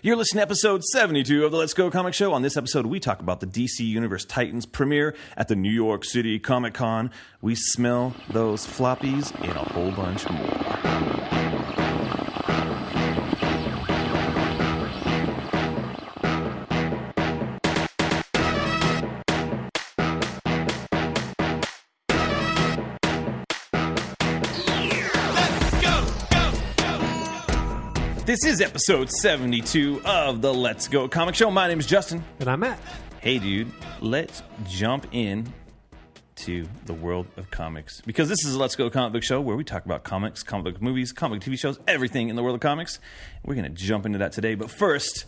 You're listening to episode 72 of the Let's Go Comic Show. On this episode, we talk about the DC Universe Titans premiere at the New York City Comic Con. We smell those floppies and a whole bunch more. This is episode 72 of the Let's Go Comic Show. My name is Justin. And I'm Matt. Hey, dude, let's jump in to the world of comics. Because this is a Let's Go Comic Book Show where we talk about comics, comic book movies, comic TV shows, everything in the world of comics. We're going to jump into that today. But first,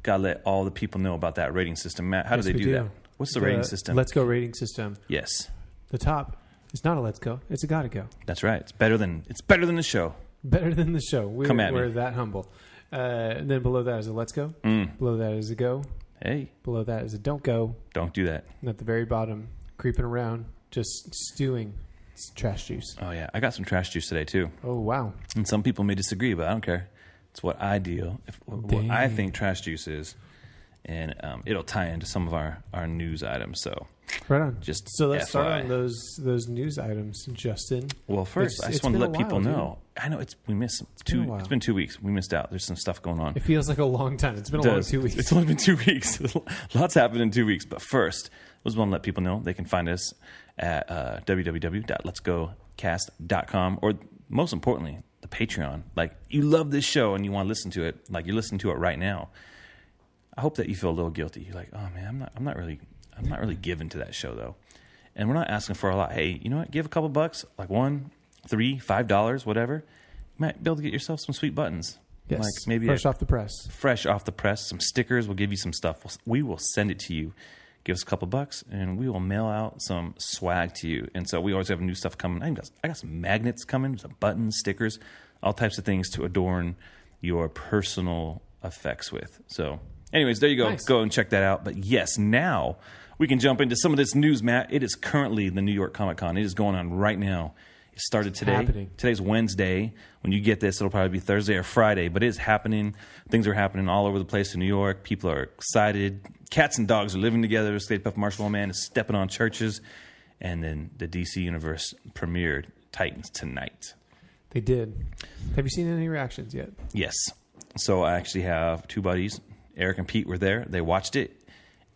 got to let all the people know about that rating system. Matt, how do they do that? What's the rating system? Let's Go rating system. Yes. The top is not a Let's Go. It's a Gotta Go. That's right. It's better than the show. Better than the show. We're me. that humble. And then below that is a Let's Go. Below that is a Go. Hey. Below that is a Don't Go. Don't do that. And at the very bottom, creeping around, just stewing, it's trash juice. Oh, yeah. I got some trash juice today, too. Oh, wow. And some people may disagree, but I don't care. It's what I deal, what I think trash juice is. And it'll tie into some of our news items. So, right on. So let's FYI. start on those news items, Justin. Well, first, I just want to let people know. Dude. I know it's been 2 weeks. We missed out. There's some stuff going on. It feels like a long time. It's been a long 2 weeks. It's only been 2 weeks. Lots happened in 2 weeks. But first, I just want to let people know they can find us at www.letsgocast.com, or most importantly, the Patreon. Like, you love this show and you want to listen to it, like you're listening to it right now. I hope that you feel a little guilty. You're like, oh man, I'm not really giving to that show though. And we're not asking for a lot. Hey, you know what? Give a couple bucks, like $1, $3, $5, whatever. You might be able to get yourself some sweet buttons. Yes, like maybe fresh off the press. Fresh off the press. Some stickers. We'll give you some stuff. We will send it to you. Give us a couple bucks, and we will mail out some swag to you. And so we always have new stuff coming. I got some magnets coming, some buttons, stickers, all types of things to adorn your personal effects with. So anyways, there you go. Nice. Go and check that out. But yes, now we can jump into some of this news, Matt. It is currently the New York Comic Con. It is going on right now. It started today. Happening. Today's Wednesday. When you get this, it'll probably be Thursday or Friday. But it is happening. Things are happening all over the place in New York. People are excited. Cats and dogs are living together. Stay Puft Marshmallow Man is stepping on churches. And then the DC Universe premiered Titans tonight. They did. Have you seen any reactions yet? Yes. So I actually have two buddies. Eric and Pete were there. They watched it,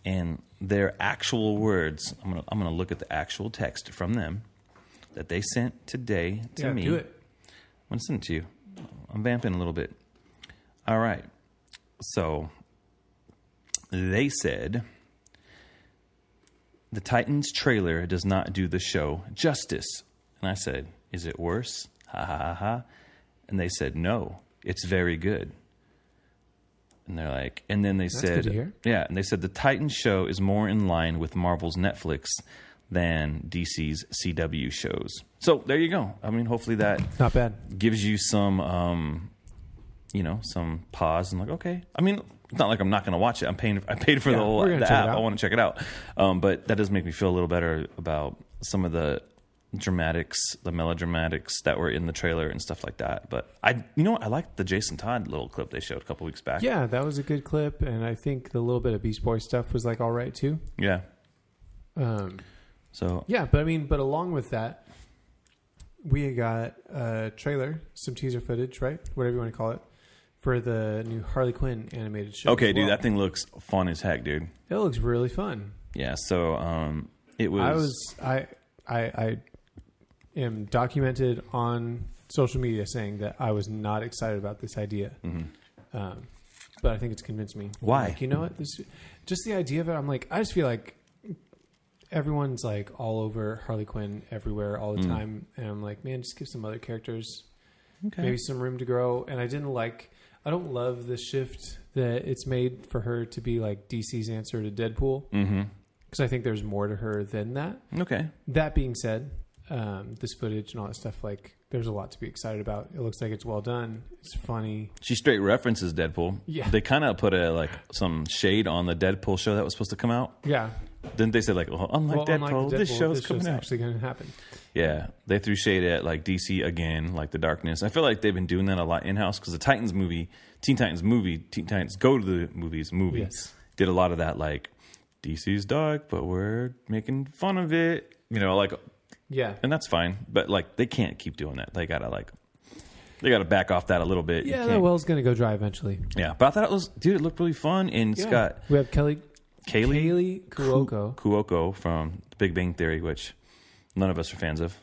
and their actual words. I'm gonna look at the actual text from them that they sent today to me. Do it. I'm gonna send it to you. I'm vamping a little bit. All right. So they said the Titans trailer does not do the show justice, and I said, "Is it worse?" Ha ha ha ha. And they said, "No, it's very good." And they're like, and then they said, good to hear. yeah, and they said the Titans show is more in line with Marvel's Netflix than DC's CW shows. So there you go. I mean, hopefully that Not bad. gives you some, some pause and like, okay. I mean, it's not like I'm not going to watch it. I paid for the app. I want to check it out. But that does make me feel a little better about some of the dramatics, the melodramatics that were in the trailer and stuff like that. But I liked the Jason Todd little clip they showed a couple weeks back. Yeah, that was a good clip, and I think the little bit of Beast Boy stuff was like all right too. Yeah. But along with that, we got a trailer, some teaser footage, right? Whatever you want to call it, for the new Harley Quinn animated show. Okay, dude, that thing looks fun as heck, dude. It looks really fun. Yeah. So it was. I am documented on social media saying that I was not excited about this idea. Mm-hmm. But I think it's convinced me. Why? Like, you know what? Just the idea of it, I'm like, I just feel like everyone's like all over Harley Quinn everywhere all the time. And I'm like, man, just give some other characters maybe some room to grow. And I don't love the shift that it's made for her to be like DC's answer to Deadpool. Mm-hmm. Because I think there's more to her than that. Okay. That being said, this footage and all that stuff, like, there's a lot to be excited about. It looks like it's well done. It's funny. She straight references Deadpool. Yeah. They kind of put some shade on the Deadpool show that was supposed to come out. Yeah. Didn't they say like, well, unlike Deadpool, this show's coming out. Actually going to happen. Yeah, they threw shade at like DC again, like the darkness. I feel like they've been doing that a lot in house because the Teen Titans Go to the Movies yes. did a lot of that. Like DC's dark, but we're making fun of it. You know, like yeah, and that's fine. But like they can't keep doing that. They gotta back off that a little bit. Yeah, that well's gonna go dry eventually. Yeah, but I thought it looked really fun. And it's got we have Kaylee Cuoco from The Big Bang Theory, which none of us are fans of.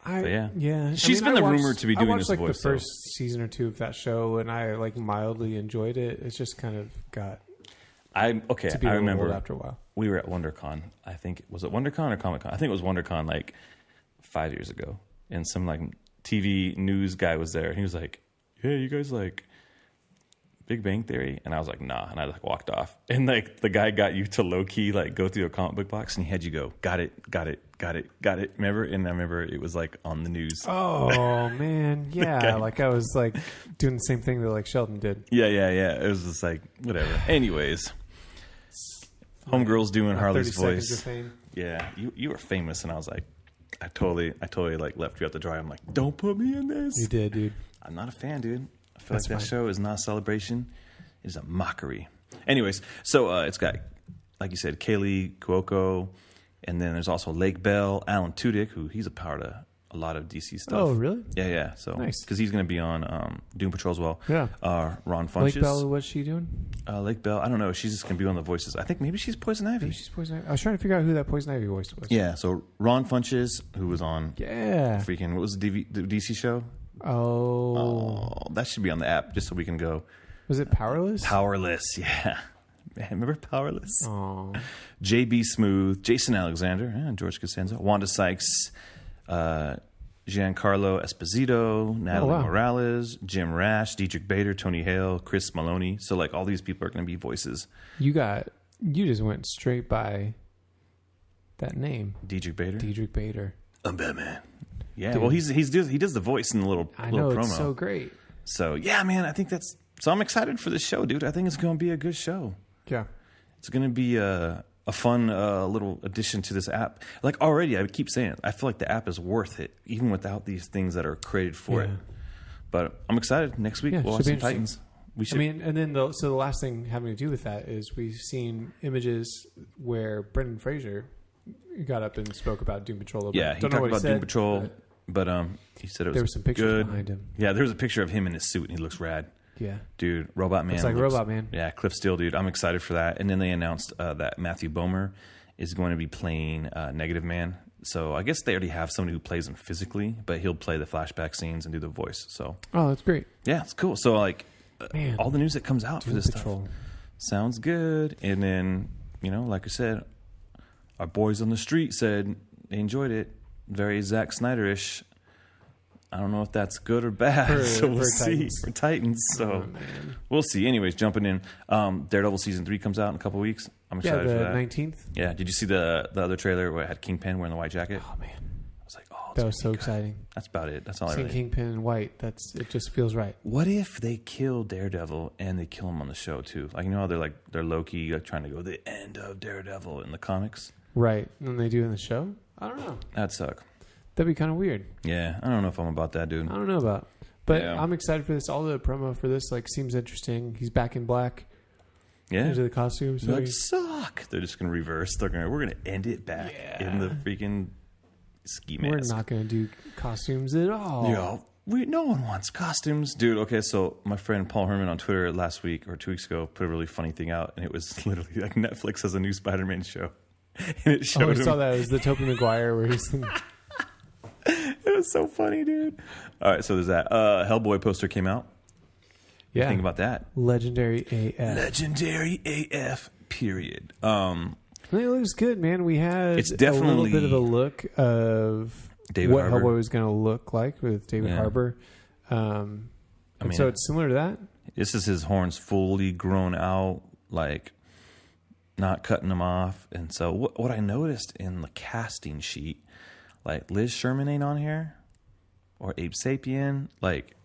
Yeah. She's been rumored to be doing this voice. I watched the first season or two of that show, and I like mildly enjoyed it. It's just kind of got. I remember after a while. We were at WonderCon. I think was it WonderCon or Comic Con? I think it was WonderCon like 5 years ago, and some like TV news guy was there, and he was like, "Hey, you guys like Big Bang Theory?" And I was like, "Nah," and I like walked off. And like the guy got you to low key like go through a comic book box, and he had you go, "Got it." Remember? And I remember it was like on the news. Oh man, yeah. Like I was like doing the same thing that like Sheldon did. Yeah. It was just like whatever. Anyways, homegirl's doing Harley's voice. 30 seconds of fame. Yeah, you were famous, and I was like, I totally like left you out to dry. I'm like, don't put me in this. You did, dude. I'm not a fan, dude. I feel like that show is not a celebration. It is a mockery. Anyways, so it's got, like you said, Kaylee Cuoco, and then there's also Lake Bell, Alan Tudyk, who he's a part of a lot of DC stuff. Oh, really? Yeah. So nice, because he's going to be on Doom Patrol as well. Yeah. Ron Funches. Lake Bell, what's she doing? Lake Bell, I don't know. She's just going to be on the voices. I think maybe she's Poison Ivy. I was trying to figure out who that Poison Ivy voice was. Yeah. So Ron Funches, who was on. Freaking what was the DC show? Oh, that should be on the app just so we can go. Was it Powerless? Powerless, yeah. Man, remember Powerless? Oh. JB Smooth, Jason Alexander, George Costanza, Wanda Sykes, Giancarlo Esposito, Natalie Morales, Jim Rash, Dietrich Bader, Tony Hale, Chris Maloney. So like all these people are going to be voices. You just went straight by that name. Dietrich Bader. I'm Batman. Yeah, dude. Well, he does the voice in the little promo. It's so great. So yeah, man, I think so I'm excited for this show, dude. I think it's going to be a good show. Yeah, it's going to be a fun little addition to this app. Like already, I keep saying it, I feel like the app is worth it, even without these things that are created for it. But I'm excited. Next week we'll watch some Titans. And then the last thing having to do with that is we've seen images where Brendan Fraser got up and spoke about Doom Patrol. Yeah, he talked about Doom Patrol, but he said there was some pictures good. behind him. Yeah, there was a picture of him in his suit, and he looks rad. Yeah, dude, Robot Man. It's like Robot Man. Yeah, Cliff Steele, dude. I'm excited for that. And then they announced that Matthew Bomer is going to be playing Negative Man. So I guess they already have somebody who plays him physically, but he'll play the flashback scenes and do the voice. So that's great. Yeah, it's cool. So like, all the news that comes out for this stuff sounds good. And then like I said, our boys on the street said they enjoyed it. Very Zack Snyder-ish. I don't know if that's good or bad. So we'll see. For Titans. So we'll see. Anyways, jumping in. Daredevil Season 3 comes out in a couple weeks. I'm excited for that. 19th. Yeah. Did you see the other trailer where it had Kingpin wearing the white jacket? Oh, man. I was like, that was so exciting. That's about it. That's all I really. Seeing Kingpin in white, it just feels right. What if they kill Daredevil and they kill him on the show, too? Like, how they're low-key trying to go the end of Daredevil in the comics? Right. And they do in the show? I don't know. That'd suck. That'd be kind of weird. Yeah, I don't know if I'm about that, dude. I don't know about, but I'm excited for this. All the promo for this seems interesting. He's back in black. Yeah, into the costume. So suck. They're just gonna reverse. We're gonna end it back in the freaking ski mask. We're not gonna do costumes at all. Yeah, no one wants costumes, dude. Okay, so my friend Paul Herman on Twitter last week or 2 weeks ago put a really funny thing out, and it was literally like Netflix has a new Spider-Man show, and it showed. I saw that. It was the Tobey Maguire where he's. It was so funny, dude. All right, so there's that. Hellboy poster came out. What do you think about that? Legendary AF. Legendary AF, period. I think it looks good, man. We had it's definitely a little bit of a look of what Harbour. Hellboy was going to look like with David Harbour. So it's similar to that? This is his horns fully grown out, like not cutting them off. And so what I noticed in the casting sheet, like Liz Sherman ain't on here, or Abe Sapien. Like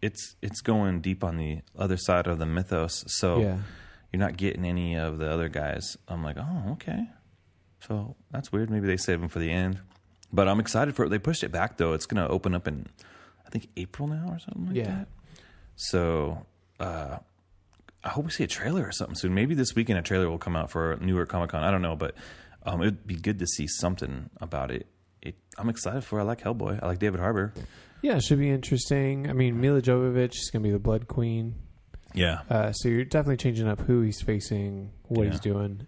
it's going deep on the other side of the mythos. So you're not getting any of the other guys. I'm like, oh, okay. So that's weird. Maybe they save them for the end. But I'm excited for it. They pushed it back, though. It's going to open up in, I think, April now or something like that. So I hope we see a trailer or something soon. Maybe this weekend a trailer will come out for New York Comic Con. I don't know, but it would be good to see something about it. I'm excited for it. I like Hellboy. I like David Harbour. Yeah, it should be interesting. I mean, Mila Jovovich is going to be the Blood Queen. Yeah. So you're definitely changing up who he's facing, what he's doing,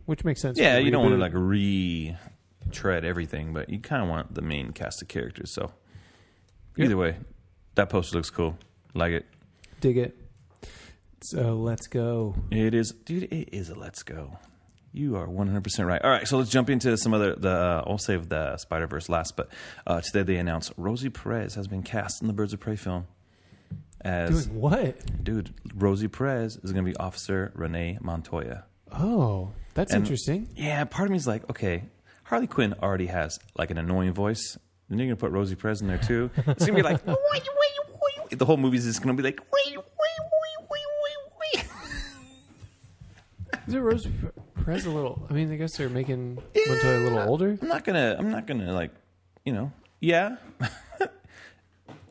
which makes sense. Yeah, you don't want to like retread everything, but you kind of want the main cast of characters. So either way, that poster looks cool. Like it. Dig it. So let's go. It is, dude. It is a let's go. You are 100% right. All right, so let's jump into some other. I'll save the Spider-Verse last, but today they announced Rosie Perez has been cast in the Birds of Prey film. Doing what? Dude, Rosie Perez is going to be Officer Renee Montoya. Oh, that's interesting. Yeah, part of me is like, okay, Harley Quinn already has like an annoying voice. Then you're going to put Rosie Perez in there too. It's going to be like, the whole movie is just going to be like, Is it Rosie Perez a little? I mean, I guess they're making Montoya a little older. I'm not gonna like, yeah.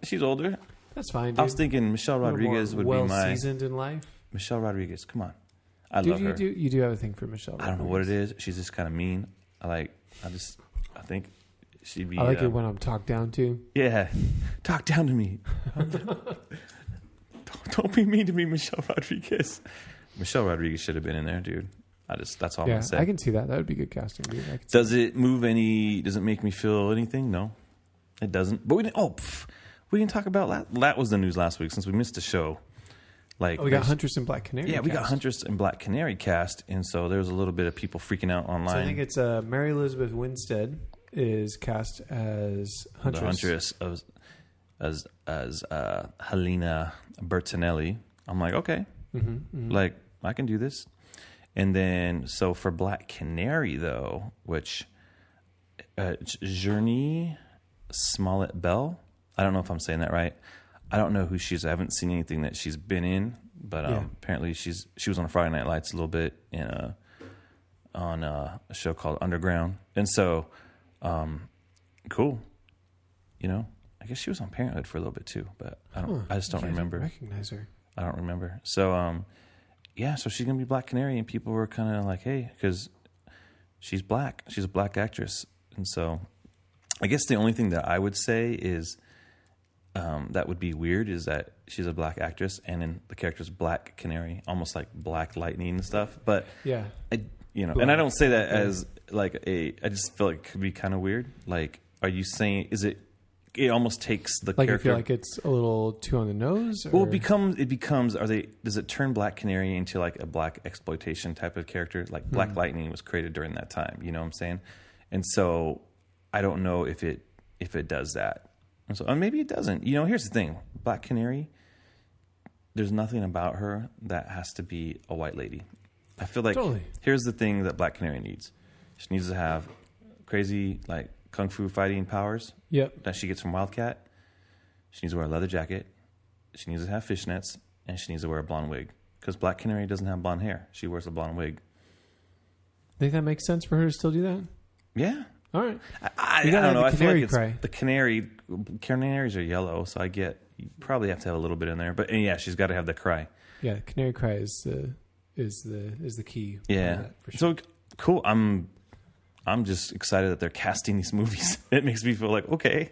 She's older. That's fine, dude. I was thinking Michelle Rodriguez would be my seasoned in life. Michelle Rodriguez. Come on, I love her. You do have a thing for Michelle Rodriguez. I don't know what it is. She's just kind of mean. I think she'd be. I like it when I'm talked down to. Yeah, talk down to me. don't be mean to me, Michelle Rodriguez. Michelle Rodriguez should have been in there, dude. That's all I'm gonna say. I can see that. That would be good casting, dude. Does it make me feel anything? No, it doesn't. But we can talk about that was the news last week since we missed the show. Like we got Huntress and Black Canary. Yeah, we got Huntress and Black Canary cast, and so there was a little bit of people freaking out online. So I think it's Mary Elizabeth Winstead is cast as Huntress. The Huntress as Helena Bertinelli. I'm like, okay, like I can do this. And then so for Black Canary though, which Journey Smollett Bell. I don't know if I'm saying that right. I don't know who she is. I haven't seen anything that she's been in, but apparently she was on Friday Night Lights a little bit on a show called Underground, and so cool. I guess she was on Parenthood for a little bit too, but I just don't remember. Recognize her. I don't remember. So so she's gonna be Black Canary, and people were kind of like, hey, because she's black. She's a black actress, and so I guess the only thing that I would say is. That would be weird is that she's a black actress and then the character's Black Canary, almost like Black Lightning and stuff. But yeah, and I don't say that as like I just feel like it could be kind of weird. Like, are you saying it almost takes the like character? I feel like it's a little too on the nose. Or? Well, it becomes. Does it turn Black Canary into like a black exploitation type of character? Like Black Lightning was created during that time. You know what I'm saying? And so I don't know if it does that. And so maybe it doesn't. Here's the thing. Black Canary, there's nothing about her that has to be a white lady. I feel like here's the thing that Black Canary needs. She needs to have crazy like kung fu fighting powers that she gets from Wildcat. She needs to wear a leather jacket. She needs to have fishnets. And she needs to wear a blonde wig. Because Black Canary doesn't have blonde hair. She wears a blonde wig. Think that makes sense for her to still do that? Yeah. All right. I don't know. I feel like it's the canaries are yellow, so you probably have to have a little bit in there. But yeah, she's got to have the cry. Yeah, canary cry is the key. Yeah. For sure. So cool. I'm just excited that they're casting these movies. It makes me feel like okay,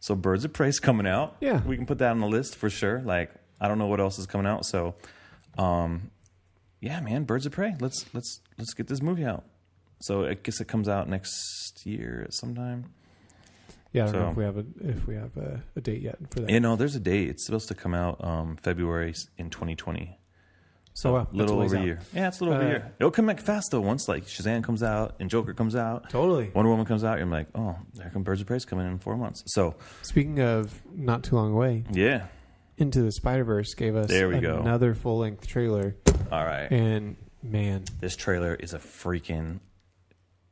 so Birds of Prey's coming out. Yeah, we can put that on the list for sure. Like I don't know what else is coming out, so yeah, man, Birds of Prey. Let's get this movie out. So I guess it comes out next year sometime. Yeah, I don't know if we have a date yet for that. There's a date. It's supposed to come out February in 2020. So a little over a year. Yeah, it's a little over a year. It'll come back fast though. Once like Shazam comes out and Joker comes out, totally. Wonder Woman comes out, you're like, oh, there come Birds of Prey coming in 4 months. So speaking of not too long away, Into the Spider-Verse gave us another full length trailer. All right, and man, this trailer is a freaking.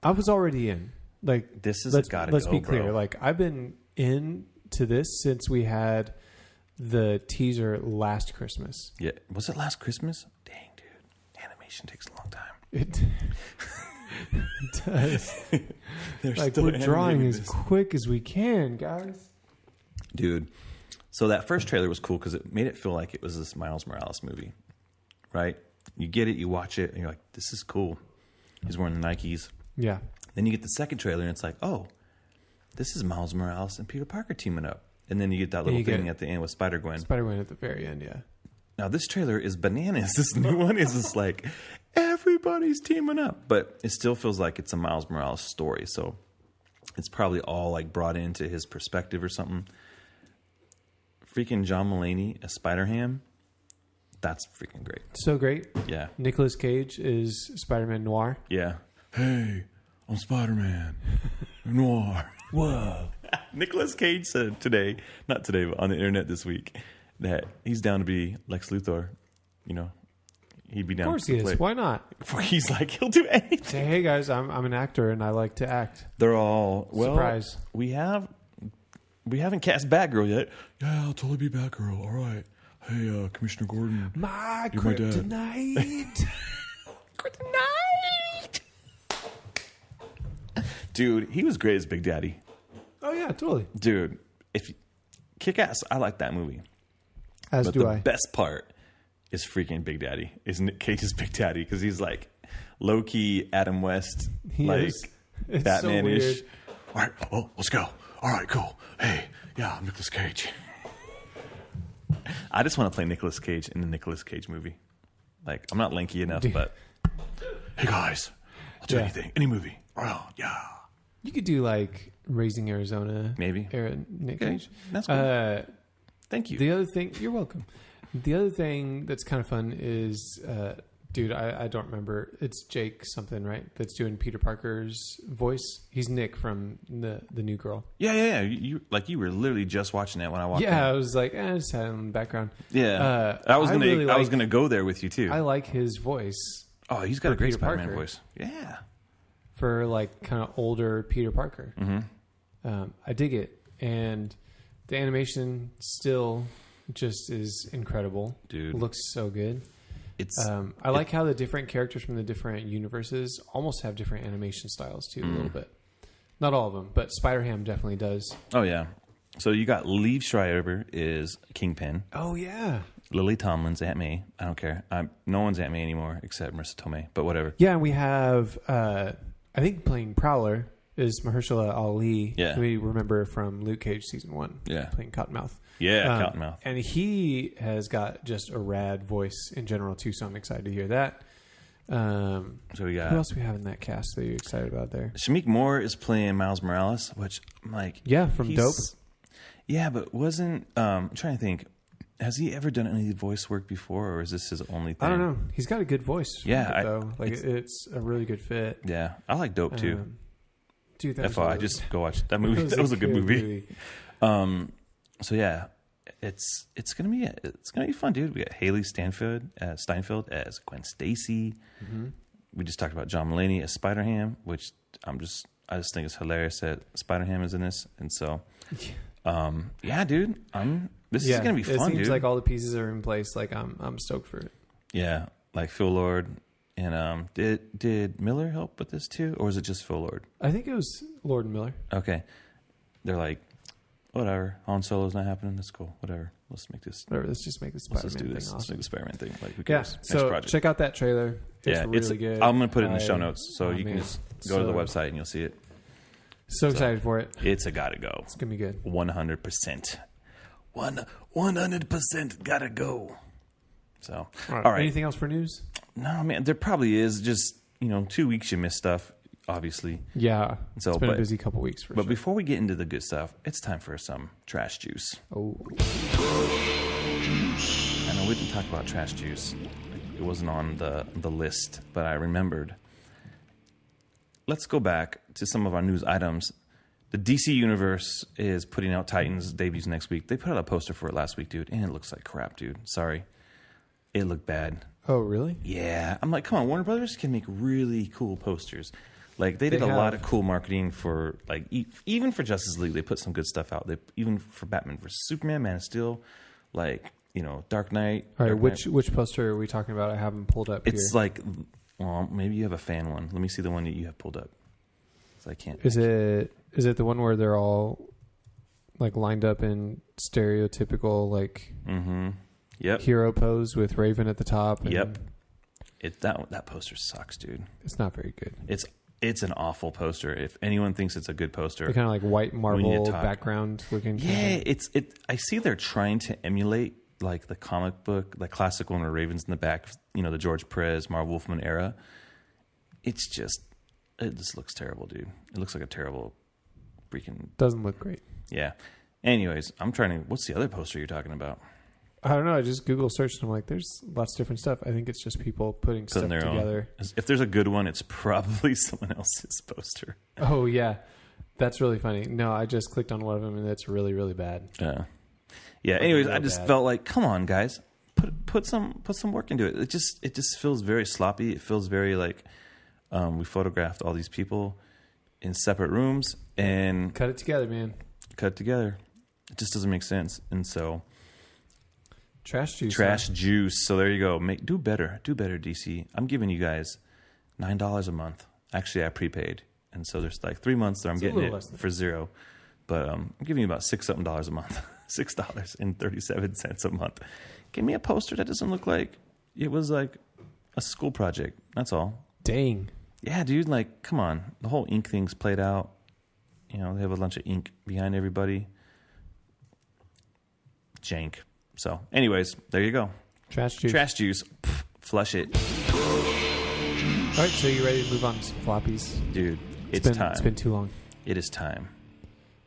I was already in. Like this is let's be clear. Bro. Like I've been into this since we had the teaser last Christmas. Yeah, was it last Christmas? Dang, dude, animation takes a long time. It does. Like, we're drawing as quick as we can, guys. Dude. So that first trailer was cool because it made it feel like it was this Miles Morales movie, right? You get it, you watch it, and you're like, this is cool. He's wearing the Nikes. Yeah. Then you get the second trailer, and it's like, oh, this is Miles Morales and Peter Parker teaming up. And then you get that little thing at the end with Spider-Gwen. Spider-Gwen at the very end, yeah. Now, this trailer is bananas. This new one is just like, everybody's teaming up. But it still feels like it's a Miles Morales story. So it's probably all like brought into his perspective or something. Freaking John Mulaney as Spider-Ham. That's freaking great. So great. Yeah. Nicolas Cage is Spider-Man Noir. Yeah. Hey, I'm Spider-Man Noir. Whoa. Nicolas Cage said today, not today, but on the internet this week, that he's down to be Lex Luthor. You know, he'd be down. Of course he is. Why not? He's like, he'll do anything. Say, hey guys, I'm an actor and I like to act. They're all, well, surprise. We haven't cast Batgirl yet. Yeah, I'll totally be Batgirl. All right. Hey, Commissioner Gordon. My you're kryptonite. Kryptonite. Dude, he was great as Big Daddy. Oh yeah, totally. Dude, Kick-Ass, I like that movie. But the best part is freaking Big Daddy. Is Nick Cage's Big Daddy, because he's like low-key Adam West, Batman-ish. So all right, oh, let's go. All right, cool. Hey, yeah, I'm Nicolas Cage. I just want to play Nicolas Cage in the Nicolas Cage movie. Like, I'm not lanky enough, but hey guys, I'll do anything, any movie. Oh, yeah. You could do like Raising Arizona, maybe. Era Nick Cage. That's cool. Thank you. The other thing, you're welcome. The other thing that's kind of fun is, dude, I don't remember. It's Jake something, right? That's doing Peter Parker's voice. He's Nick from the New Girl. Yeah. You were literally just watching that when I walked in. Yeah, I was like, I just had him in the background. Yeah, I was gonna go there with you too. I like his voice. Oh, he's got a great Peter Spider-Man Parker. voice. Yeah, for like kind of older Peter Parker. Mm-hmm. I dig it, and the animation still just is incredible. Dude, looks so good. I like how the different characters from the different universes almost have different animation styles too, a little bit. Not all of them, but Spider-Ham definitely does. Oh yeah. So you got Liev Schreiber is Kingpin. Oh yeah. Lily Tomlin's Aunt May. I don't care. No one's Aunt May anymore except Marissa Tomei, but whatever. Yeah, and we have I think playing Prowler is Mahershala Ali. Yeah. We remember from Luke Cage season 1. Yeah. Playing Cottonmouth. Yeah, Cottonmouth. And he has got just a rad voice in general too, so I'm excited to hear that. So we got, who else do we have in that cast that you're excited about there? Shameik Moore is playing Miles Morales, which I'm like, yeah, from Dope. Yeah, but wasn't I'm trying to think. Has he ever done any voice work before, or is this his only thing? I don't know. He's got a good voice. Yeah, though. Like it's a really good fit. Yeah, I like Dope too. Dude, FYI, just go watch that movie. That was a good movie. So yeah, it's gonna be fun, dude. We got Haley Steinfeld as Gwen Stacy. Mm-hmm. We just talked about John Mulaney as Spider-Ham, which I just think it's hilarious that Spider-Ham is in this, and so yeah, dude, this is gonna be fun, dude. It seems like all the pieces are in place. Like I'm stoked for it. Yeah, like Phil Lord. And did Miller help with this too, or was it just Phil Lord? I think it was Lord and Miller. Okay, they're like, whatever. Han Solo's not happening. That's cool. Whatever. Let's make this. Whatever. Let's just make the Spider-Man thing awesome. Let's make the Spider-Man thing. Like, who cares? Yeah. So check out that trailer. It's really good. I'm gonna put it in the show notes, so you can just go to the website and you'll see it. So excited for it. It's a gotta go. It's gonna be good. 100%. 100% gotta go. So all right. Anything else for news? No, man. There probably is. Just 2 weeks you miss stuff, obviously. Yeah. So, it's been a busy couple weeks for sure. But before we get into the good stuff, it's time for some trash juice. Oh. I know we didn't talk about trash juice. It wasn't on the list, but I remembered. Let's go back to some of our news items. The DC Universe is putting out Titans debuts next week. They put out a poster for it last week, dude, and it looks like crap, dude. Sorry. It looked bad. Oh, really? Yeah. I'm like, come on, Warner Brothers can make really cool posters. Like, they did a lot of cool marketing for, like, even for Justice League, they put some good stuff out. Even for Batman vs. Superman, Man of Steel, like, Dark Knight. All right, Dark which poster are we talking about? I have them pulled up It's here. like, well, maybe you have a fan one. Let me see the one that you have pulled up. So I can't. Is it the one where they're all like lined up in stereotypical like hero pose with Raven at the top? And Yep. That poster sucks, dude. It's not very good. It's an awful poster. If anyone thinks it's a good poster, The kind of like white marble background looking. yeah, I see they're trying to emulate like the comic book, the classic one where Raven's in the back, the George Perez, Marv Wolfman era. It just looks terrible, dude. It looks like a terrible freaking. Doesn't look great. Yeah. Anyways, what's the other poster you're talking about? I don't know. I just Google searched and I'm like, there's lots of different stuff. I think it's just people putting stuff together. If there's a good one, it's probably someone else's poster. Oh, yeah. That's really funny. No, I just clicked on one of them and it's really, really bad. Yeah. Anyways, I just felt like, come on, guys, put some work into it. It just feels very sloppy. It feels very like we photographed all these people in separate rooms and cut it together, man. It just doesn't make sense. And so trash juice. So there you go. Do better, DC. I'm giving you guys $9 a month. Actually, I prepaid, and so there's like 3 months that I'm getting it for $0. But I'm giving you about $6 a month. $6.37 a month. Give me a poster that doesn't look like it was like a school project. That's all. Dang. Yeah, dude. Like, come on. The whole ink thing's played out. They have a bunch of ink behind everybody. Jank. So, anyways, there you go. Trash juice. Pff, flush it. All right, so you ready to move on to some floppies? Dude, it's time. It's been too long. It is time.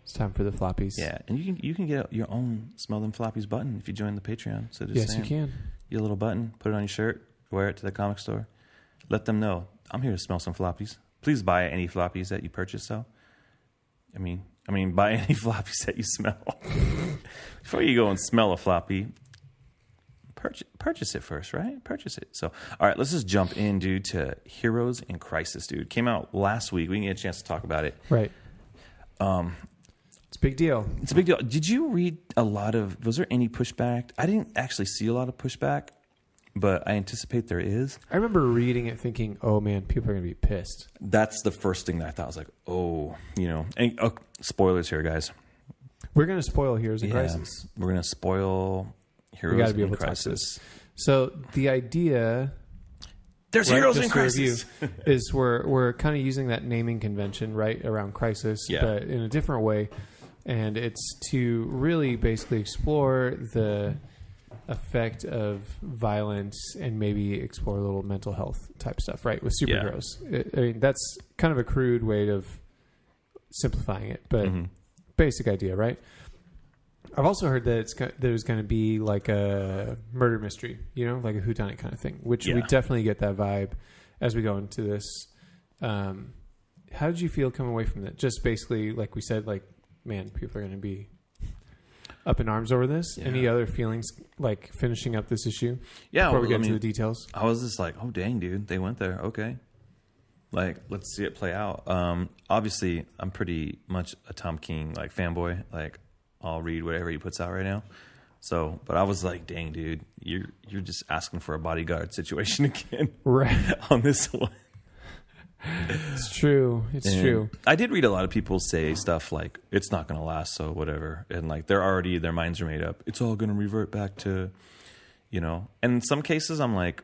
It's time for the floppies. Yeah, and you can get your own Smell Them Floppies button if you join the Patreon. So yes, you can. Get a little button, put it on your shirt, wear it to the comic store. Let them know, I'm here to smell some floppies. Please buy any floppies that you purchase, though. I mean, buy any floppies that you smell. Before you go and smell a floppy, purchase it first, right? Purchase it. So, all right, let's just jump in, dude, to Heroes in Crisis, dude. Came out last week. We didn't get a chance to talk about it. Right. It's a big deal. It's a big deal. Did you read was there any pushback? I didn't actually see a lot of pushback, but I anticipate there is. I remember reading it thinking, oh, man, people are going to be pissed. That's the first thing that I thought. I was like, and, spoilers here, guys. We're going to spoil Heroes in Crisis. We're going to spoil Heroes in Crisis. So the idea... There's Heroes in Crisis. is we're kind of using that naming convention, right, around Crisis, but in a different way. And it's to really basically explore the effect of violence and maybe explore a little mental health type stuff, right, with superheroes. Yeah. That's kind of a crude way of simplifying it, but basic idea, right? I've also heard that there's going to be like a murder mystery, like a whodunit kind of thing, which we definitely get that vibe as we go into this. How did you feel coming away from that? Just basically, like we said, like, man, people are going to be up in arms over this. Yeah. Any other feelings like finishing up this issue? Yeah. Before we get into the details? I was just like, oh, dang, dude, they went there. Okay. Like, let's see it play out. Obviously, I'm pretty much a Tom King, like, fanboy. Like, I'll read whatever he puts out right now. So, but I was like, dang, dude, you're just asking for a bodyguard situation again. Right. On this one. It's true. It's true. I did read a lot of people say stuff like, it's not going to last, so whatever. And like, their minds are made up. It's all going to revert back to, And in some cases, I'm like,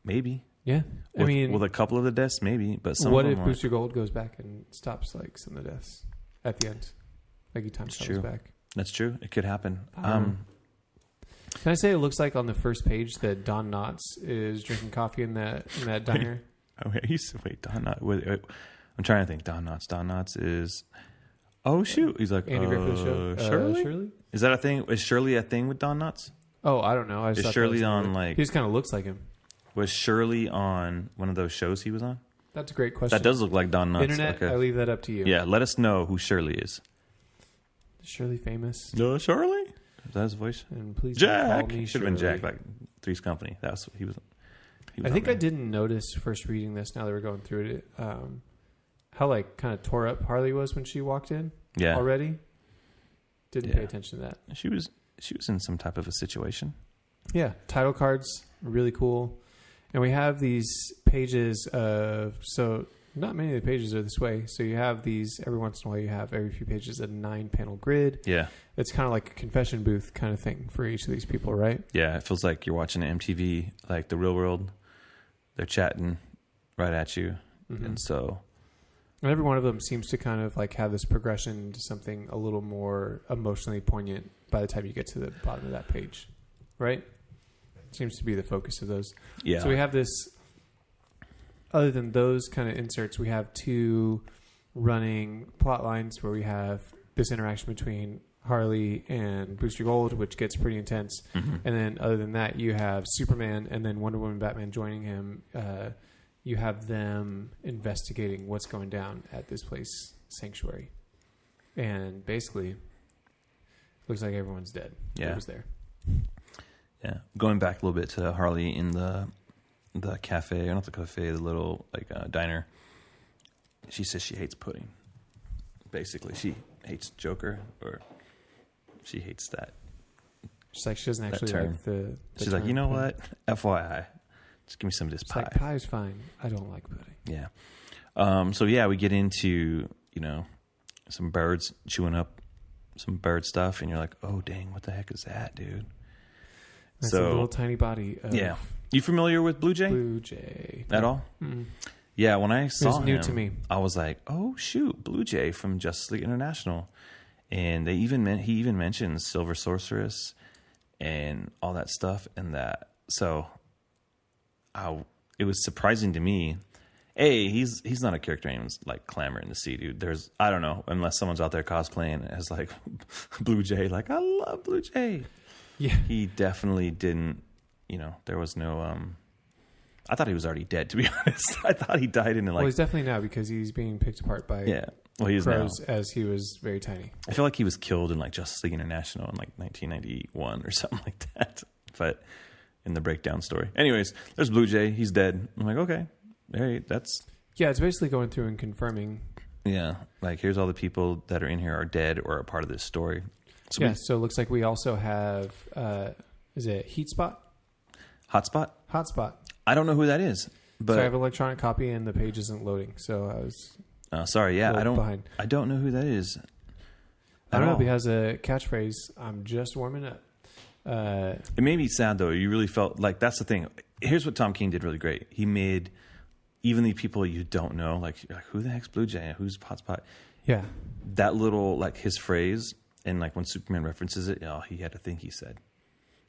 maybe. Yeah. With a couple of the deaths, maybe. But some what of if them Booster Gold goes back and stops like some of the deaths at the end? Like he time travels back. That's true. It could happen. Can I say it looks like on the first page that Don Knotts is drinking coffee in that diner? Wait, Don Knotts. I'm trying to think. Don Knotts is... Oh, shoot. He's like, Andy Griffith's show? Shirley? Is that a thing? Is Shirley a thing with Don Knotts? Oh, I don't know. Is Shirley on like... He just kind of looks like him. Was Shirley on one of those shows he was on? That's a great question. That does look like Don Knotts. Internet, okay. I leave that up to you. Yeah, let us know who Shirley is. Is Shirley famous? No, Shirley? Is that his voice? And please Jack! Call me Should have been Jack, like Three's Company. That's what he was. I think I didn't notice first reading this, now that we're going through it, how like kind of tore up Harley was when she walked in. Yeah. Already. Didn't pay attention to that. She was in some type of a situation. Yeah, title cards, really cool. And we have these pages of, so not many of the pages are this way. So you have these, every once in a while you have every few pages a 9-panel grid. Yeah. It's kind of like a confession booth kind of thing for each of these people, right? Yeah, it feels like you're watching an MTV, like The Real World. They're chatting right at you. Mm-hmm. And so... And every one of them seems to kind of like have this progression to something a little more emotionally poignant by the time you get to the bottom of that page, right? Seems to be the focus of those. Yeah. So we have this, other than those kind of inserts, we have 2 running plot lines where we have this interaction between Harley and Booster Gold, which gets pretty intense. Mm-hmm. And then other than that, you have Superman and then Wonder Woman, Batman joining him. You have them investigating what's going down at this place, Sanctuary. And basically, looks like everyone's dead. Yeah. Who was there. Yeah. Going back a little bit to Harley in the cafe, or not the cafe, the little diner. She says she hates pudding. Basically, she hates Joker, or she hates that. She's like, she doesn't actually like the She's like, you know what? FYI. Just give me some of this pie. Like, pie's fine. I don't like pudding. Yeah. So yeah, we get into, some birds chewing up some bird stuff, and you're like, oh dang, what the heck is that, dude? That's a little tiny body. Yeah. You familiar with Blue Jay? Blue Jay. At all? Mm-mm. Yeah, when I saw him, new to me. I was like, oh shoot, Blue Jay from Justice League International. And he even mentions Silver Sorceress and all that stuff, and that. So it was surprising to me. He's not a character anyone's like clamoring to see, dude. I don't know, unless someone's out there cosplaying as like Blue Jay, like I love Blue Jay. Yeah. He definitely didn't, there was no, I thought he was already dead, to be honest. I thought he died in Well, he's definitely now because he's being picked apart by he's crows now. as he was very tiny. I feel like he was killed in like Justice League International in like 1991 or something like that. But in the breakdown story. Anyways, there's Blue Jay. He's dead. I'm like, okay. Hey, that's... Yeah, it's basically going through and confirming. Yeah. Like, here's all the people that are in here are dead or are part of this story. So so it looks like we also have... is it Heat Spot? Hotspot? Hotspot. I don't know who that is. But So I have an electronic copy and the page isn't loading. So I was... sorry, yeah. behind. I don't know who that is. I don't know if he has a catchphrase. I'm just warming up. It made me sad, though. You really felt like that's the thing. Here's what Tom King did really great. He made even the people you don't know, like who the heck's Blue Jay? Who's Hotspot? Yeah. That little, like his phrase, and like when Superman references it, he had a thing he said.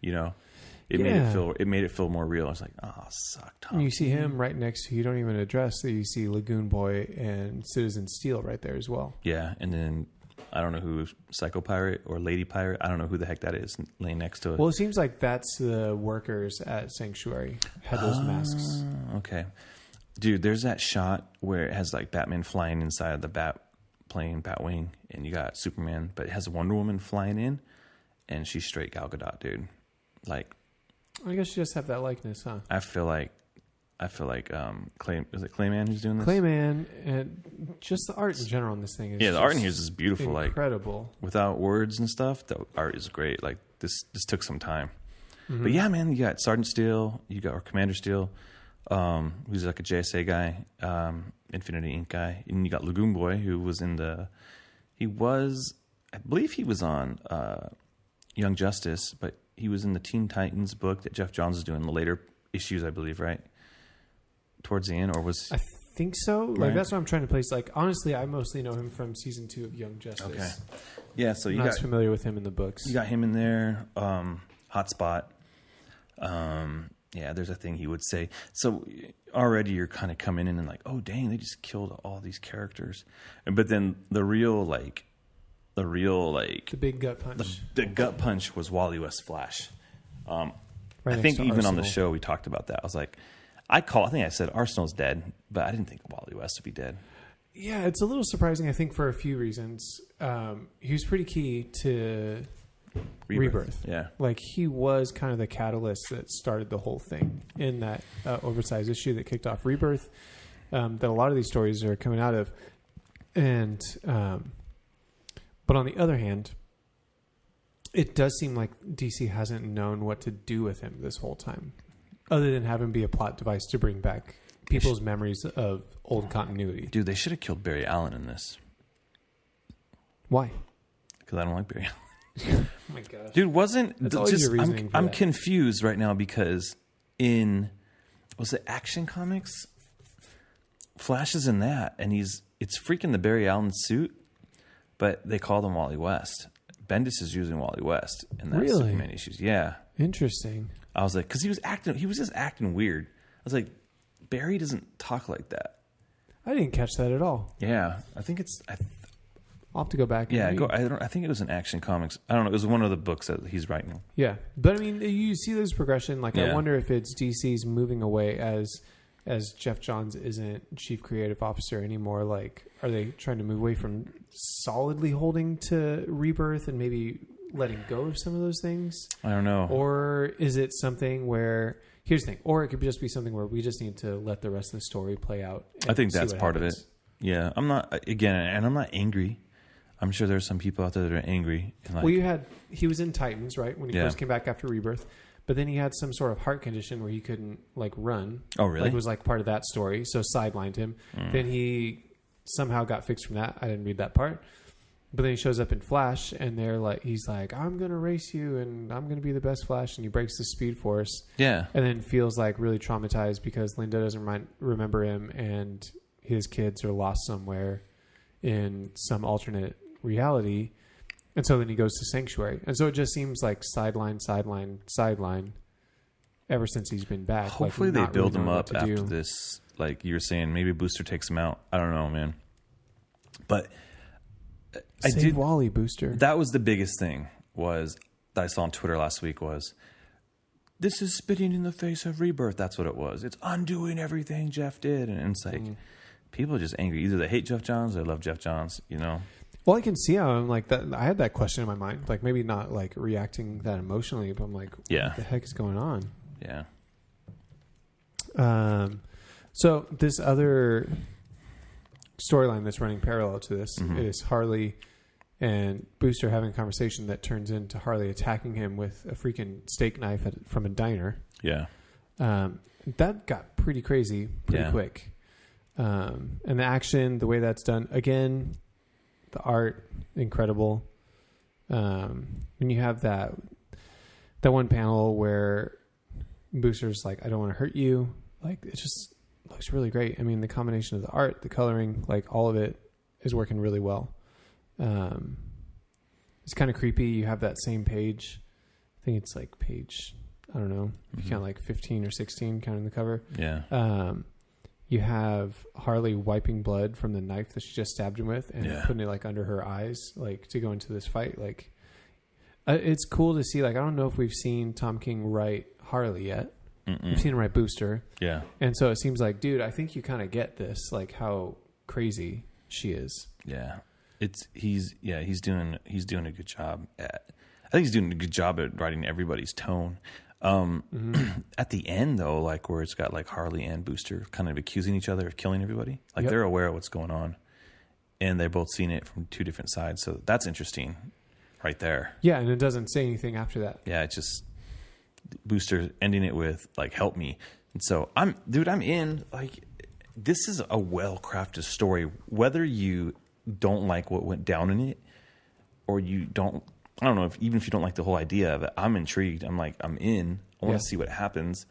It made it feel more real. I was like, suck, Tom. And you see him right next to, you don't even address that you see Lagoon Boy and Citizen Steel right there as well. Yeah, and then I don't know who, Psycho Pirate or Lady Pirate. I don't know who the heck that is laying next to it. Well, it seems like that's the workers at Sanctuary had those masks. Okay. Dude, there's that shot where it has like Batman flying inside of the Batplane, Batwing, and you got Superman, but it has Wonder Woman flying in, and she's straight Gal Gadot, dude. Like, I guess you just have that likeness, huh? I feel like is it Clayman who's doing this? Clayman, and just the art in general on this thing is the art in here is beautiful, incredible. Like without words and stuff. The art is great. Like this took some time, but yeah, man, you got Sergeant Steel, or Commander Steel, who's like a JSA guy, Infinity Inc. guy, and you got Lagoon Boy, who was I believe he was on Young Justice, but he was in the Teen Titans book that Jeff Johns is doing, the later issues, I believe, right? Towards the end, or was... I think so. Right. Like, that's what I'm trying to place. Like, honestly, I mostly know him from season 2 of Young Justice. Okay. Yeah, so I'm not familiar with him in the books. You got him in there. Hotspot. Yeah, there's a thing he would say. So already you're kind of coming in and like, oh, dang, they just killed all these characters. But then the big gut punch. The gut punch was Wally West Flash. Right, I think even Arsenal. on the show we talked about that. I was like, I think I said Arsenal's dead, but I didn't think Wally West would be dead. Yeah, it's a little surprising, I think, for a few reasons. He was pretty key to Rebirth. Yeah. Like, he was kind of the catalyst that started the whole thing in that oversized issue that kicked off Rebirth, that a lot of these stories are coming out of. And... but on the other hand, It does seem like DC hasn't known what to do with him this whole time, other than have him be a plot device to bring back people's memories of old continuity. Dude, they should have killed Barry Allen in this. Why? Because I don't like Barry Allen. Oh my gosh. Dude, I'm that. confused right now because was it Action Comics? Flash is in that, and it's freaking the Barry Allen suit, but they call him Wally West. Bendis is using Wally West in that Superman issues. Yeah. Interesting. I was like, because he was just acting weird. I was like, Barry doesn't talk like that. I didn't catch that at all. Yeah. I think I'll have to go back. Yeah, I think it was in Action Comics. I don't know. It was one of the books that he's writing. Yeah, but I mean, you see this progression. Like, Yeah. I wonder if it's DC's moving away as Jeff Johns isn't chief creative officer anymore. Like, are they trying to move away from solidly holding to Rebirth and maybe letting go of some of those things? I don't know. Or is it something where, here's the thing, or it could just be something where we just need to let the rest of the story play out. I think that's part of it. Yeah, I'm not angry. I'm sure there's some people out there that are angry. And Well, he was in Titans, right? When he first came back after Rebirth. But then he had some sort of heart condition where he couldn't run. Oh, really? Like, it was part of that story. So sidelined him. Then he somehow got fixed from that. I didn't read that part. But then he shows up in Flash and he's like, I'm going to race you and I'm going to be the best Flash. And he breaks the Speed Force. Yeah. And then feels really traumatized because Linda doesn't remember him and his kids are lost somewhere in some alternate reality. And so then he goes to Sanctuary. And so it just seems like sideline ever since he's been back. Hopefully they build him up after this. Like you were saying, maybe Booster takes him out. I don't know, man. But Save Wally, Booster. That was the biggest thing that I saw on Twitter last week was, this is spitting in the face of Rebirth. That's what it was. It's undoing everything Jeff did. And it's like, people are just angry. Either they hate Jeff Johns or they love Jeff Johns, Well, I can see how I'm like that. I had that question in my mind, maybe not reacting that emotionally, but I'm like, what the heck is going on? Yeah. So this other storyline that's running parallel to this is Harley and Booster having a conversation that turns into Harley attacking him with a freaking steak knife from a diner. Yeah. That got pretty crazy pretty quick. And the action, the way that's done, again, the art, incredible. When you have that one panel where Booster's like, I don't want to hurt you. It just looks really great. I mean, the combination of the art, the coloring, all of it is working really well. It's kind of creepy. You have that same page. I think it's page, I don't know, if you count 15 or 16 counting the cover. Yeah. You have Harley wiping blood from the knife that she just stabbed him with and putting it under her eyes, to go into this fight. It's cool to see. I don't know if we've seen Tom King write Harley yet. We've seen him write Booster. Yeah. And so it seems dude, I think you kind of get this, how crazy she is. Yeah. He's doing a good job I think he's doing a good job at writing everybody's tone. At the end though, where it's got Harley and Booster kind of accusing each other of killing everybody, they're aware of what's going on and they're both seeing it from two different sides. So that's interesting right there. Yeah. And it doesn't say anything after that. Yeah. It's just Booster ending it with help me. And so I'm in. This is a well-crafted story, whether you don't like what went down in it or you don't. I don't know even if you don't like the whole idea of it, I'm intrigued. I'm in. I want to see what happens.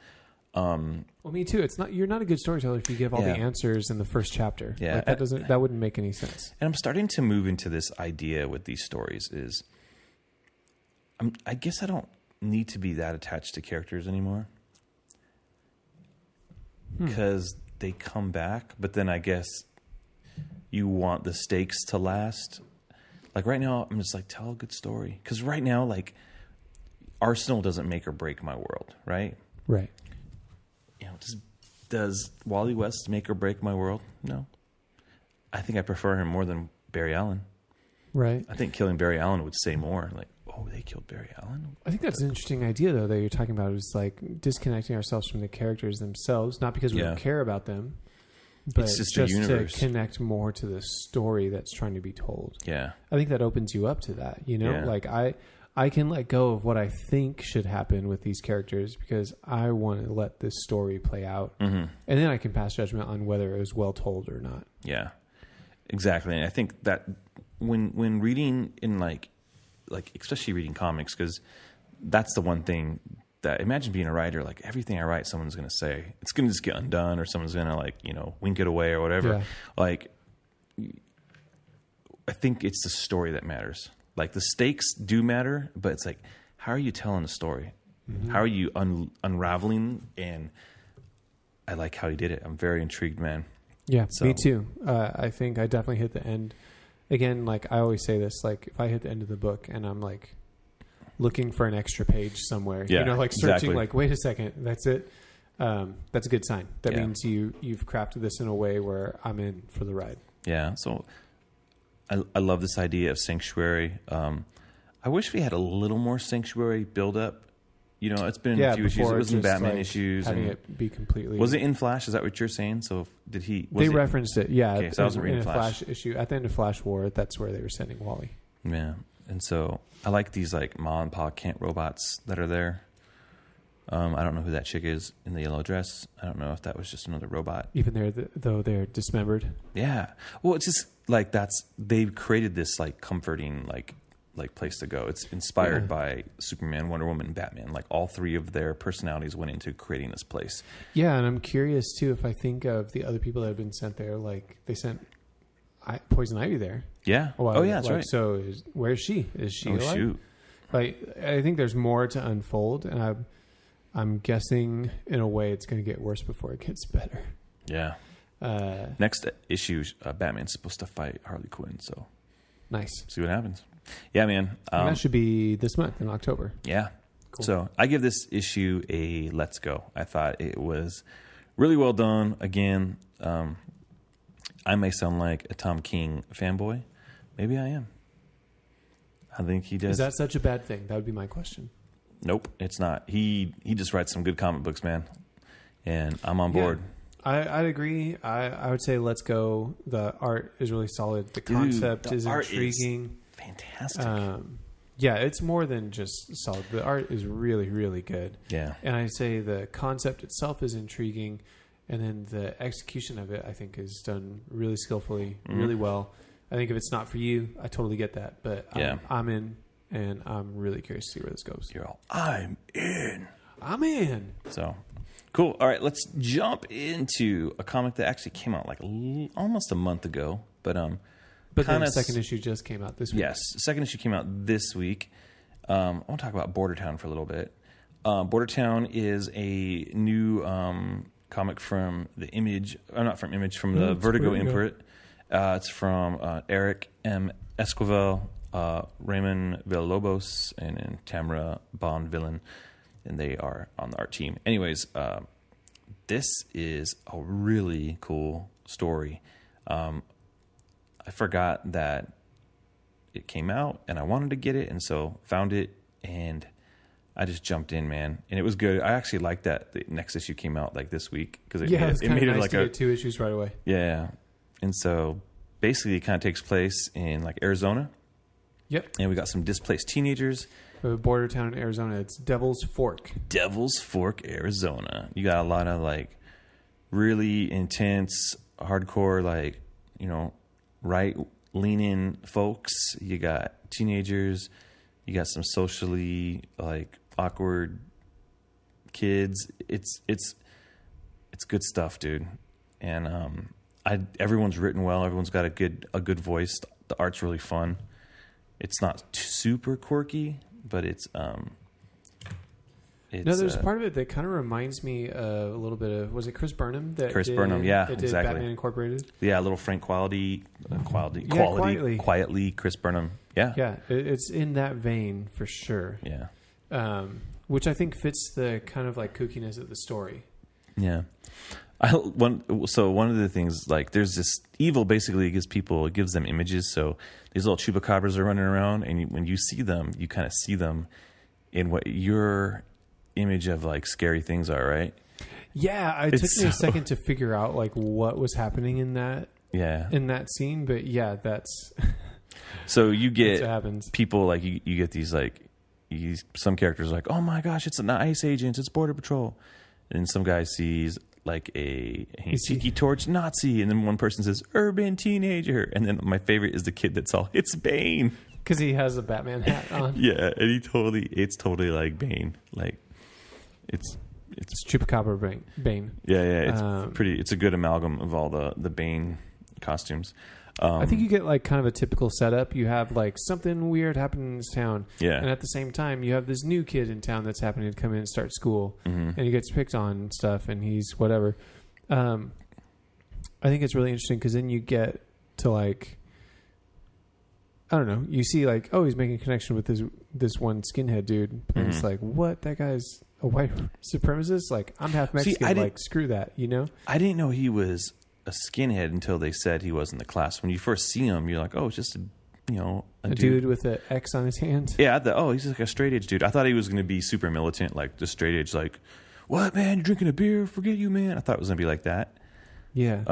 Well, me too. You're not a good storyteller if you give all the answers in the first chapter. Yeah. That wouldn't make any sense. And I'm starting to move into this idea with these stories I guess I don't need to be that attached to characters anymore. Because they come back, but then I guess you want the stakes to last. Right now, I'm just tell a good story. Because right now, Arsenal doesn't make or break my world, right? Right. Does Wally West make or break my world? No. I think I prefer him more than Barry Allen. Right. I think killing Barry Allen would say more. They killed Barry Allen? I think that's an interesting idea, though, that you're talking about is disconnecting ourselves from the characters themselves, not because we don't care about them, but it's just to connect more to the story that's trying to be told. Yeah. I think that opens you up to that, I can let go of what I think should happen with these characters because I want to let this story play out. And then I can pass judgment on whether it was well told or not. Yeah, exactly. And I think that when reading in like especially reading comics, because that's the one thing that, imagine being a writer, like everything I write, someone's going to say, it's going to just get undone, or someone's going to like, wink it away or whatever. Yeah. Like, I think it's the story that matters. Like the stakes do matter, but it's like, how are you telling the story? How are you unraveling? And I like how he did it. I'm very intrigued, man. Yeah, me too. I think I definitely hit the end. Again, like I always say this, like if I hit the end of the book and I'm like looking for an extra page somewhere, like searching, like, wait a second, that's it. That's a good sign. That means you've crafted this in a way where I'm in for the ride. Yeah. So I love this idea of Sanctuary. I wish we had a little more Sanctuary build up. It's been a few issues. It was in Batman issues. Having it be completely. Was it in Flash? Is that what you're saying? So did he? They referenced it. Yeah. Okay, so I wasn't reading in a Flash issue. At the end of Flash War, that's where they were sending Wally. Yeah. And so I like these like Ma and Pa Kent robots that are there. I don't know who that chick is in the yellow dress. I don't know if that was just another robot. Even though they're dismembered. Yeah. Well, it's just like they've created this like comforting like place to go. It's inspired by Superman, Wonder Woman, and Batman. Like all three of their personalities went into creating this place. Yeah, and I'm curious too if I think of the other people that have been sent there. Like they sent Poison Ivy there. Yeah. That's right. So where is she? Is she alive? Shoot. Like I think there's more to unfold, and I'm guessing in a way it's going to get worse before it gets better. Yeah. Next issue, Batman's supposed to fight Harley Quinn. So nice. See what happens. Yeah, man. And that should be this month in October. Yeah. Cool. So I give this issue a let's go. I thought it was really well done. Again, I may sound like a Tom King fanboy. Maybe I am. I think he does. Is that such a bad thing? That would be my question. Nope, it's not. He just writes some good comic books, man. And I'm on board. I'd agree. I would say let's go. The art is really solid. The concept is intriguing. Is fantastic. Yeah, it's more than just solid. The art is really, really good. Yeah. And I'd say the concept itself is intriguing. And then the execution of it, I think, is done really skillfully, really well. I think if it's not for you, I totally get that. But I'm in, and I'm really curious to see where this goes. You're all, I'm in. I'm in. So, cool. All right, let's jump into a comic that actually came out like almost a month ago. But then the second issue just came out this week. Yes, the second issue came out this week. I want to talk about Bordertown for a little bit. Bordertown is a new comic from the from the Vertigo imprint. It's from Eric M. Esquivel, Raymond Villalobos, and Tamara Bonvillain, and they are on the art team. Anyways, this is a really cool story. I forgot that it came out, and I wanted to get it, and so found it, and I just jumped in, man, and it was good. I actually liked that the next issue came out like this week because it made it nice like to get 2 issues right away. Yeah, and so basically it kind of takes place in like Arizona. Yep, and we got some displaced teenagers. Border town in Arizona. It's Devil's Fork. Devil's Fork, Arizona. You got a lot of like really intense, hardcore, like right-leaning folks. You got teenagers. You got some socially like awkward kids. It's good stuff, dude. And everyone's written well. Everyone's got a good voice. The art's really fun. It's not super quirky, but it's there's part of it that kind of reminds me a little bit of, was it Chris Burnham? Burnham, yeah, that did exactly. Batman Incorporated. Yeah, a little Frank Quietly, Chris Burnham. Yeah, it's in that vein for sure. Yeah, which I think fits the kind of like kookiness of the story. Yeah. One of the things, like, there's this evil basically gives them images. So these little chupacabras are running around, and when you see them, you kind of see them in what your image of like scary things are, right? Yeah, it took me a second to figure out like what was happening in that scene, but yeah, that's so you get people like you get these like some characters are like, oh my gosh, it's an ICE agent, it's Border Patrol. And some guy sees like a tiki torch Nazi, and then one person says urban teenager, and then my favorite is the kid that's all, it's Bane, because he has a Batman hat on. Yeah, and it's totally like Bane, like it's Chupacabra Bane. Yeah, it's a good amalgam of all the Bane costumes. I think you get like kind of a typical setup. You have like something weird happening in this town, and at the same time you have this new kid in town that's happening to come in and start school, and he gets picked on and stuff, and he's whatever. I think it's really interesting because then you get to like, I don't know, you see like, oh, he's making a connection with this one skinhead dude, and it's like, what, that guy's a white supremacist? Like, I'm half Mexican. Like, screw that, you know? I didn't know he was a skinhead until they said he was in the class. When you first see him, you're like, oh, it's just a dude with an X on his hand. Yeah, he's like a straight edge dude. I thought he was going to be super militant, like the straight edge, like, what, man, you're drinking a beer? Forget you, man. I thought it was going to be like that. Yeah.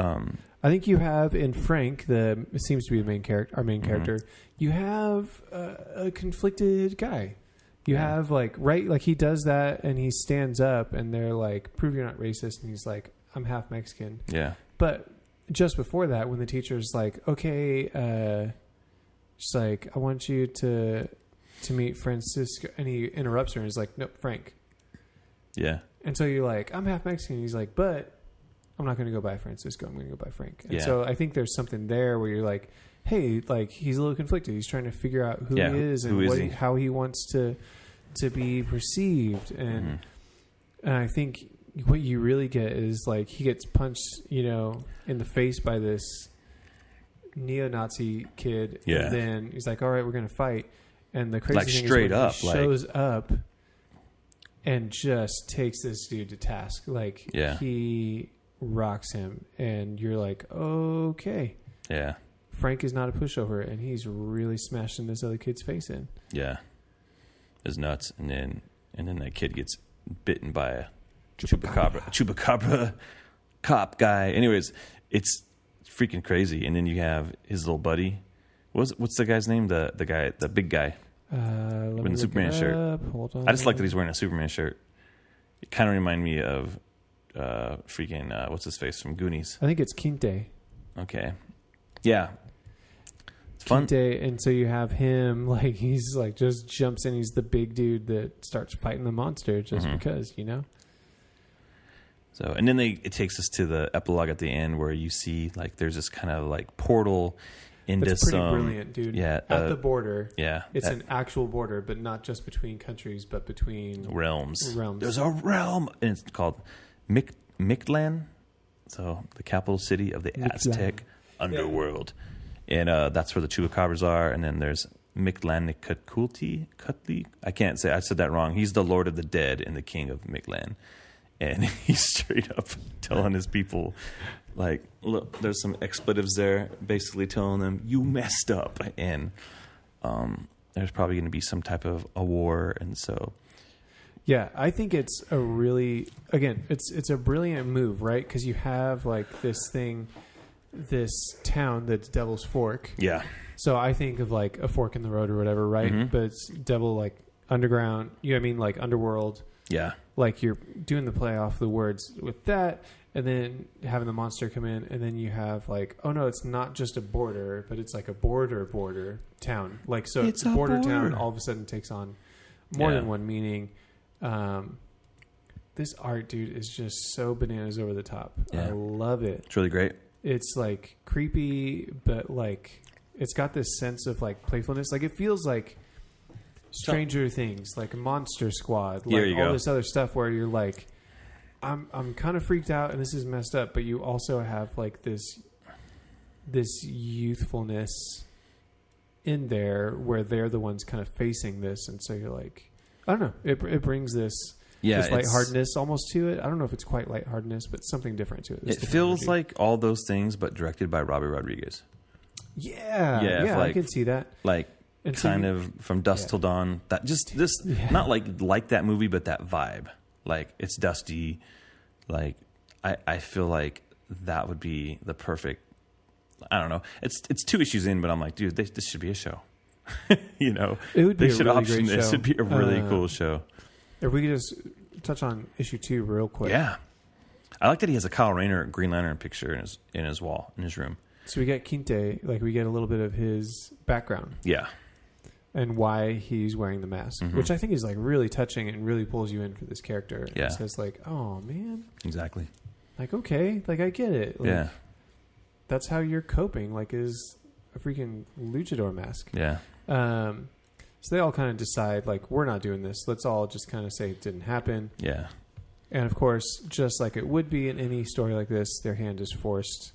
I think you have in Frank, it seems to be our main character, you have a conflicted guy. You have like he does that and he stands up and they're like, prove you're not racist, and he's like, I'm half Mexican. Yeah. But just before that, when the teacher's like, okay, she's like, I want you to meet Francisco, and he interrupts her and he's like, nope, Frank. Yeah. And so you're like, I'm half Mexican. He's like, but I'm not going to go by Francisco. I'm going to go by Frank. And so I think there's something there where you're like, hey, like he's a little conflicted. He's trying to figure out who he is and how he wants to be perceived. And I think what you really get is like he gets punched, in the face by this neo-Nazi kid. Yeah. And then he's like, all right, we're going to fight. And the crazy thing straight up, he shows up and just takes this dude to task. Like he rocks him and you're like, okay. Yeah. Frank is not a pushover and he's really smashing this other kid's face in. Yeah. It's nuts. And then that kid gets bitten by a chupacabra cop guy. Anyways, it's freaking crazy. And then you have his little buddy. What's the guy's name? The big guy. With the Superman shirt. Hold on. I just like that he's wearing a Superman shirt. It kind of reminded me of freaking what's his face from Goonies. I think it's Quinte. Okay. Yeah. It's fun. Quinte, and so you have him like he's like just jumps in. He's the big dude that starts fighting the monster just because, So, and then it takes us to the epilogue at the end where you see like there's this kind of like portal into That's pretty brilliant, dude. Yeah, at the border. Yeah, it's an actual border, but not just between countries, but between realms. There's a realm, and it's called Mictlan, so the capital city of the Aztec underworld, and that's where the chupacabras are. And then there's Mictlantecuhtli. I can't say. I said that wrong. He's the Lord of the Dead and the King of Mictlan. And he's straight up telling his people, like, look, there's some expletives there, basically telling them, you messed up. And there's probably going to be some type of a war. And so. Yeah, I think it's a really, again, it's a brilliant move, right? Because you have, like, this town that's Devil's Fork. Yeah. So I think of, like, a fork in the road or whatever, right? Mm-hmm. But it's Devil, like, underground, like, underworld. Yeah. Like you're doing the play off the words with that, and then having the monster come in, and then you have like, oh no, it's not just a border, but it's like a border town. Like so, it's a border town all of a sudden takes on more than one meaning. This art, dude, is just so bananas over the top. Yeah. I love it. It's really great. It's like creepy, but like it's got this sense of like playfulness. Like it feels like Stranger Things, like a Monster Squad, like all this other stuff where you're like, I'm kind of freaked out and this is messed up, but you also have like this youthfulness in there where they're the ones kind of facing this, and so you're like, I don't know, it brings this lightheartedness almost to it. I don't know if it's quite lightheartedness, but something different to it. It feels like all those things, but directed by Robbie Rodriguez. Yeah, I can see that. Like. And kind of from dusk till dawn. That just this not like that movie, but that vibe. Like it's dusty. Like I feel like that would be the perfect. I don't know. It's 2 issues in, but I'm like, dude, this should be a show. You know, it would be they should really option great this. show. It'd be a really cool show. If we could just touch on issue 2 real quick. Yeah, I like that he has a Kyle Rayner Green Lantern picture in his wall in his room. So we get Quinte, like we get a little bit of his background. Yeah. And why he's wearing the mask, which I think is like really touching and really pulls you in for this character. Yeah. It says like, oh man. Exactly. Like, okay, like I get it. Like, yeah. That's how you're coping, like is a freaking luchador mask. Yeah. So they all kind of decide like, we're not doing this. Let's all just kind of say it didn't happen. Yeah. And of course, just like it would be in any story like this, their hand is forced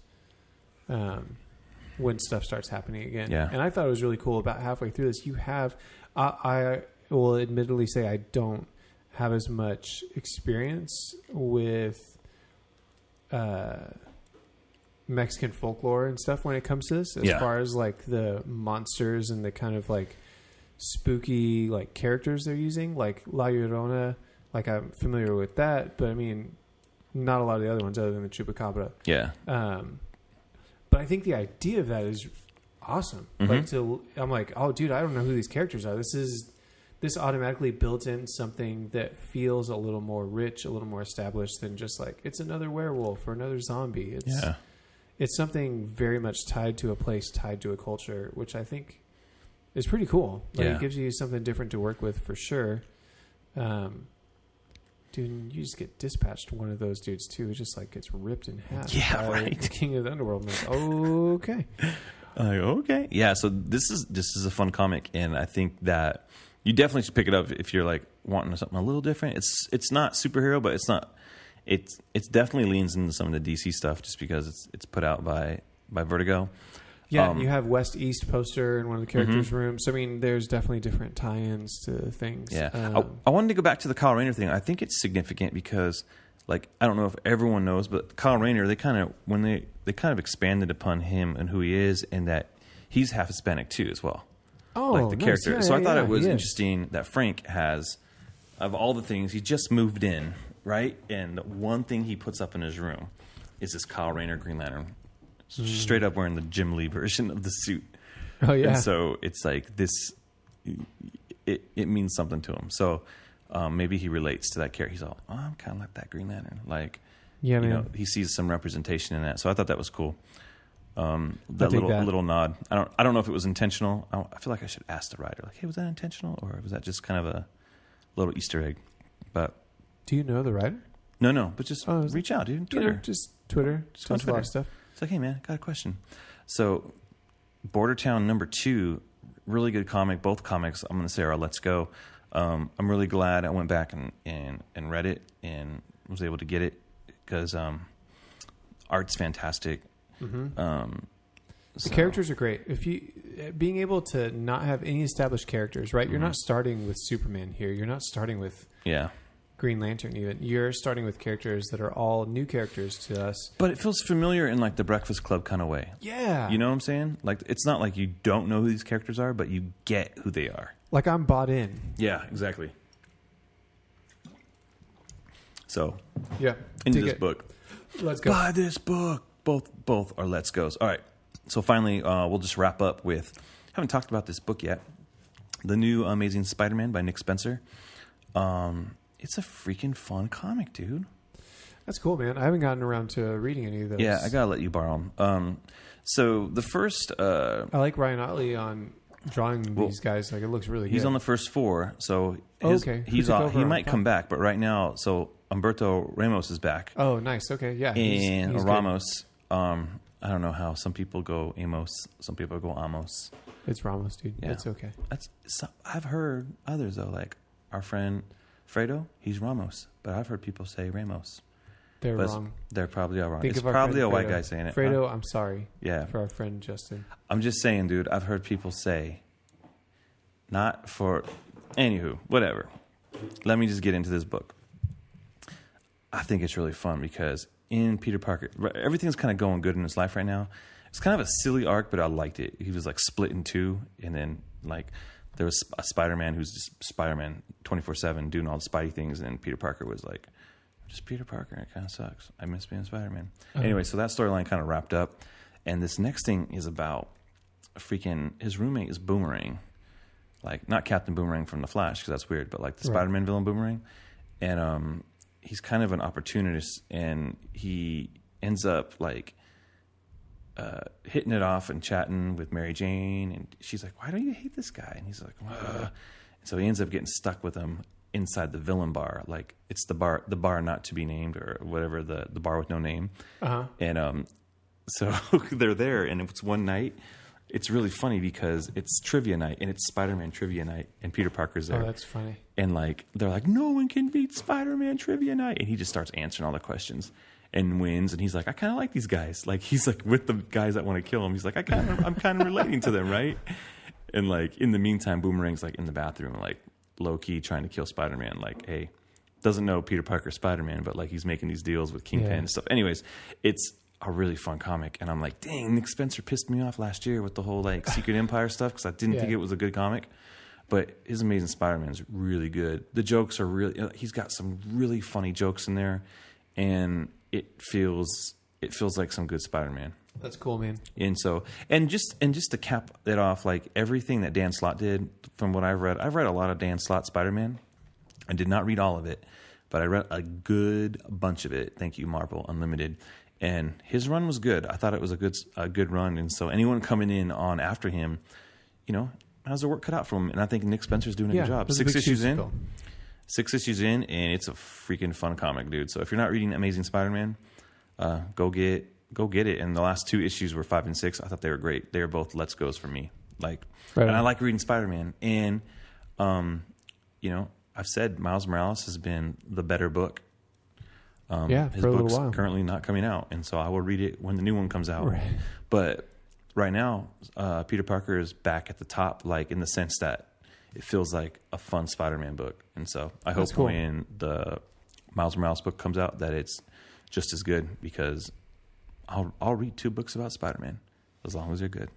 when stuff starts happening again. Yeah. And I thought it was really cool about halfway through this. You have, I will admittedly say I don't have as much experience with Mexican folklore and stuff when it comes to this, as far as like the monsters and the kind of like spooky like characters they're using, like La Llorona. Like I'm familiar with that, but I mean, not a lot of the other ones other than the Chupacabra. Yeah. But I think the idea of that is awesome. Like I'm like, oh, dude, I don't know who these characters are. This automatically built in something that feels a little more rich, a little more established than just like it's another werewolf or another zombie. It's something very much tied to a place, tied to a culture, which I think is pretty cool. Like it gives you something different to work with for sure. Dude, you just get dispatched one of those dudes too. It just like gets ripped in half. Yeah, right. The King of the Underworld. I'm like, okay. Okay. Yeah. So this is a fun comic, and I think that you definitely should pick it up if you're like wanting something a little different. It's not superhero, but it's not. It's definitely leans into some of the DC stuff just because it's put out by Vertigo. Yeah, you have West East poster in one of the characters' rooms. So, I mean, there's definitely different tie-ins to things. Yeah. I wanted to go back to the Kyle Rayner thing. I think it's significant because, like, I don't know if everyone knows, but Kyle Rayner, they kind of expanded upon him and who he is, and that he's half Hispanic too as well. Oh, like the nice. character. Yeah, so I thought it was he is. interesting that Frank has, of all the things, he just moved in, right? And the one thing he puts up in his room is this Kyle Rayner Green Lantern. Straight up wearing the Jim Lee version of the suit. Oh, yeah. And so it's like this, it means something to him. So maybe he relates to that character. He's all, oh, I'm kind of like that Green Lantern. Like, yeah, man. You know, he sees some representation in that. So I thought that was cool. That little nod. I don't know if it was intentional. I feel like I should ask the writer, like, hey, was that intentional? Or was that just kind of a little Easter egg? But do you know the writer? No, but just reach out, dude. Twitter. You know, just Twitter. Just on Twitter. A lot of stuff. It's like, hey, man, got a question. So, Border Town #2, really good comic. Both comics, I'm going to say, are Let's Go. I'm really glad I went back and read it and was able to get it because art's fantastic. The characters are great. If you being able to not have any established characters, right? You're not starting with Superman here. You're not starting with Green Lantern even. You're starting with characters that are all new characters to us. But it feels familiar in like the Breakfast Club kind of way. Yeah. You know what I'm saying? Like it's not like you don't know who these characters are, but you get who they are. Like I'm bought in. Yeah, exactly. So, yeah, into this book. Let's go. Buy this book. Both are Let's Go's. All right. So finally, we'll just wrap up with, haven't talked about this book yet. The new Amazing SpiderMan by Nick Spencer. It's a freaking fun comic, dude. That's cool, man. I haven't gotten around to reading any of those. Yeah, I gotta let you borrow them. So the first... I like Ryan Otley on drawing these guys. Like, it looks really good. He's on the first 4, so he's off. He might come back, but right now, so Humberto Ramos is back. Oh, nice. Okay, yeah. And he's Ramos, I don't know how some people go Amos, some people go Amos. It's Ramos, dude. Yeah. It's okay. I've heard others, though, like our friend Fredo, he's Ramos, but I've heard people say Ramos. They're wrong. They're probably all wrong. It's probably a white guy saying it. Fredo, I'm sorry. Yeah. For our friend Justin. I'm just saying, dude, I've heard people say, not for... Anywho, whatever. Let me just get into this book. I think it's really fun because in Peter Parker, everything's kind of going good in his life right now. It's kind of a silly arc, but I liked it. He was like split in two, and then like there was a Spider-Man who's just Spider-Man 24/7 doing all the Spidey things, and then Peter Parker was like, just Peter Parker, and it kind of sucks. I miss being Spider-Man. Anyway, so that storyline kind of wrapped up, and this next thing is about his roommate is Boomerang, like not Captain Boomerang from The Flash because that's weird, but like the Spider-Man villain Boomerang, and he's kind of an opportunist, and he ends up like hitting it off and chatting with Mary Jane, and she's like, "Why don't you hate this guy?" And he's like, "And so he ends up getting stuck with him inside the villain bar, like it's the bar not to be named or whatever, the bar with no name. And so they're there, and it's one night. It's really funny because it's trivia night, and it's Spider-Man trivia night, and Peter Parker's there. Oh, that's funny. And like they're like, no one can beat Spider-Man trivia night, and he just starts answering all the questions and wins. And he's like, I kind of like these guys. Like he's like with the guys that want to kill him. He's like, I'm kind of relating to them, right? And like in the meantime, Boomerang's like in the bathroom, like low key trying to kill Spider-Man. Like, hey, doesn't know Peter Parker's Spider-Man, but like he's making these deals with Kingpin and stuff. Anyways, it's a really fun comic, and I'm like, dang, Nick Spencer pissed me off last year with the whole like Secret Empire stuff because I didn't think it was a good comic. But his Amazing Spider-Man is really good. The jokes are really, he's got some really funny jokes in there, and it feels like some good Spider-Man. That's cool, man. And so, and just to cap it off, like everything that Dan Slott did, from what I've read a lot of Dan Slott Spider-Man. I did not read all of it, but I read a good bunch of it. Thank you, Marvel Unlimited. And his run was good. I thought it was a good run. And so anyone coming in on after him, you know, has their work cut out for him. And I think Nick Spencer's doing a good job. 6 issues in, and it's a freaking fun comic, dude. So if you're not reading Amazing Spider-Man, go get it. And the last 2 issues were 5 and 6. I thought they were great. They were both let's goes for me. Like, and I like reading Spider-Man. And, you know, I've said Miles Morales has been the better book. His book's currently not coming out, and so I will read it when the new one comes out. Right. But right now, Peter Parker is back at the top, like in the sense that it feels like a fun Spider-Man book. And so I hope when the Miles Morales book comes out that it's just as good, because I'll read 2 books about Spider-Man as long as they're good.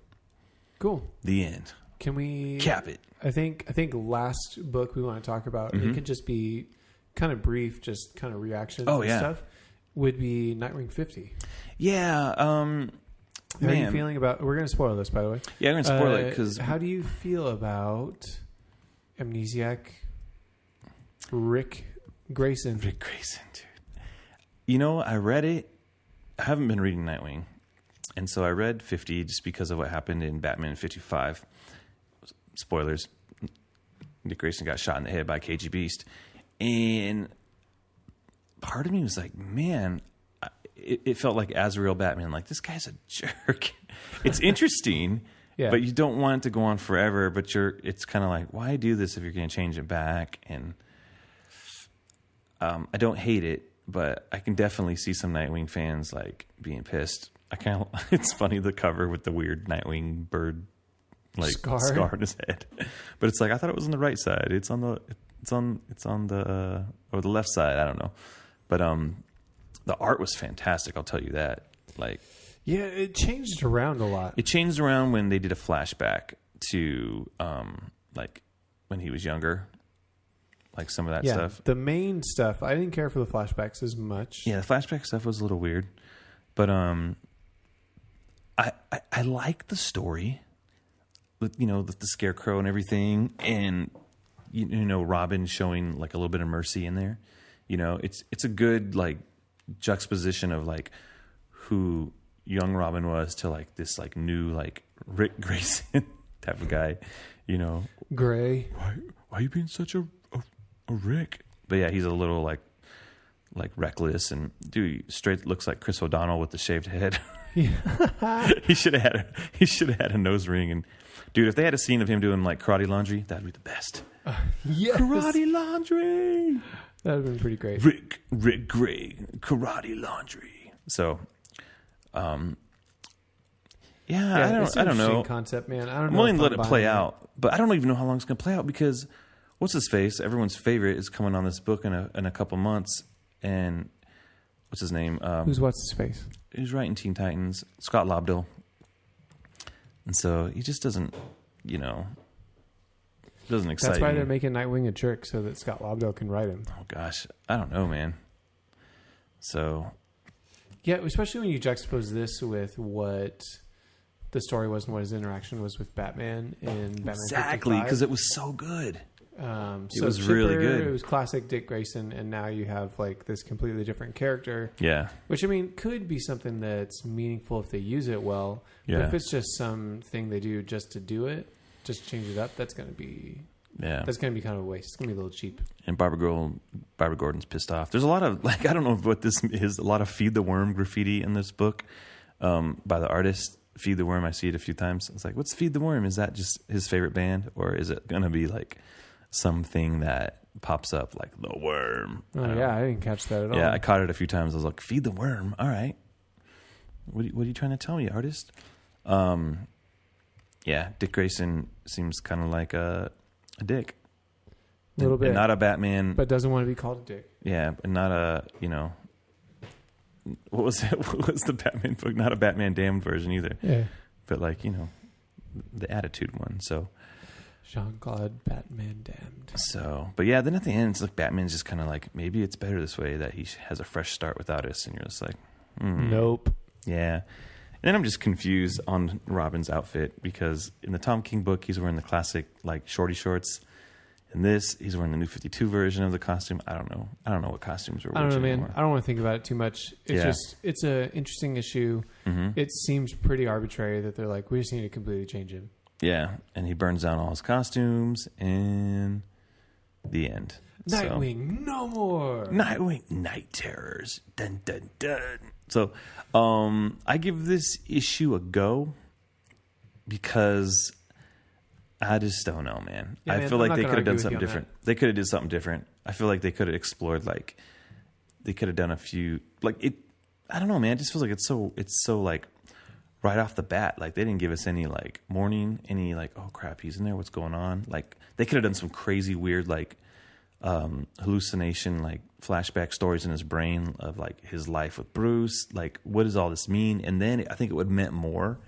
Cool. The end. Can we cap it? I think last book we want to talk about, it could just be kind of brief, just kind of reactions and stuff, would be Nightwing 50. Yeah. How are you feeling about... We're going to spoil this, by the way. Yeah, we're going to spoil it because... How do you feel about Amnesiac Rick Grayson? Rick Grayson, dude. You know, I read it. I haven't been reading Nightwing. And so I read 50 just because of what happened in Batman 55. Spoilers. Dick Grayson got shot in the head by KG Beast. And part of me was like, man, it felt like Azrael Batman. Like, this guy's a jerk. It's interesting, but you don't want it to go on forever. But it's kind of like, why do this if you're going to change it back? And I don't hate it, but I can definitely see some Nightwing fans like being pissed. It's funny, the cover with the weird Nightwing bird like scar on his head. But it's like, I thought it was on the right side. It's on the or the left side. I don't know, but the art was fantastic. I'll tell you that. Like, yeah, it changed around a lot. It changed around when they did a flashback to like when he was younger, like some of that stuff. The main stuff, I didn't care for the flashbacks as much. Yeah, the flashback stuff was a little weird, but I like the story. You know, the Scarecrow and everything, and you know, Robin showing like a little bit of mercy in there. You know, it's a good like juxtaposition of like who young Robin was to like this like new like Rick Grayson type of guy. You know, Gray. Why are you being such a Rick? But yeah, he's a little like reckless, and dude, straight looks like Chris O'Donnell with the shaved head. He should have had a nose ring. And dude, if they had a scene of him doing like karate laundry, that'd be the best. Yes. Karate laundry. That'd have been pretty great. Rick Gray, karate laundry. So, I don't know. Concept, man. I don't know. I'm willing to let it play out, but I don't even know how long it's going to play out, because what's his face? Everyone's favorite is coming on this book in a couple months, and what's his name? What's his face? Who's writing Teen Titans? Scott Lobdell. And so he just doesn't, you know, doesn't excite me. That's why they're making Nightwing a jerk, so that Scott Lobdell can write him. Oh gosh, I don't know, man. So, yeah, especially when you juxtapose this with what the story was and what his interaction was with Batman in Batman. Exactly, because it was so good. It was really good. It was classic Dick Grayson, and now you have like this completely different character. Yeah. Which, I mean, could be something that's meaningful if they use it well. Yeah. But if it's just something they do just to do it, just change it up, that's going to be... Yeah. That's going to be kind of a waste. It's going to be a little cheap. And Barbara Gordon's pissed off. There's a lot of, like, I don't know what this is, a lot of Feed the Worm graffiti in this book by the artist. Feed the Worm, I see it a few times. It's like, what's Feed the Worm? Is that just his favorite band? Or is it going to be, like, something that pops up, like, the worm? Oh, yeah, I didn't catch that at all. Yeah, I caught it a few times. I was like, Feed the Worm. All right. What are you trying to tell me, artist? Yeah, Dick Grayson seems kind of like a dick. A little bit. And not a Batman. But doesn't want to be called a dick. Yeah, and not a, what was it? What was the Batman book? Not a Batman Damned version either. Yeah. But like, the attitude one. So Jean-Claude Batman Damned. So, but yeah, then at the end, it's like Batman's just kind of like, maybe it's better this way, that he has a fresh start without us. And you're just like, Nope. Yeah. And then I'm just confused on Robin's outfit, because in the Tom King book, he's wearing the classic, like, shorty shorts. In this, he's wearing the New 52 version of the costume. I don't know. I don't know what costumes we're wearing. I don't know, man. Anymore. I don't want to think about it too much. It's an interesting issue. Mm-hmm. It seems pretty arbitrary that they're like, we just need to completely change him. Yeah. And he burns down all his costumes in the end. Nightwing, no more. Nightwing, night terrors. Dun, dun, dun. So, I give this issue a go because I just don't know, man. Yeah, I man, feel like I'm they not could have gonna done something argue with you on different. They could have did something different. I feel like they could have explored, like, they could have done a few, like, it, I don't know, man. It just feels like it's so like right off the bat. Like, they didn't give us any, like, warning, any, like, oh crap, he's in there, what's going on? Like, they could have done some crazy weird, like, hallucination, like, flashback stories in his brain of, like, his life with Bruce. Like, what does all this mean? And then I think it would have meant more,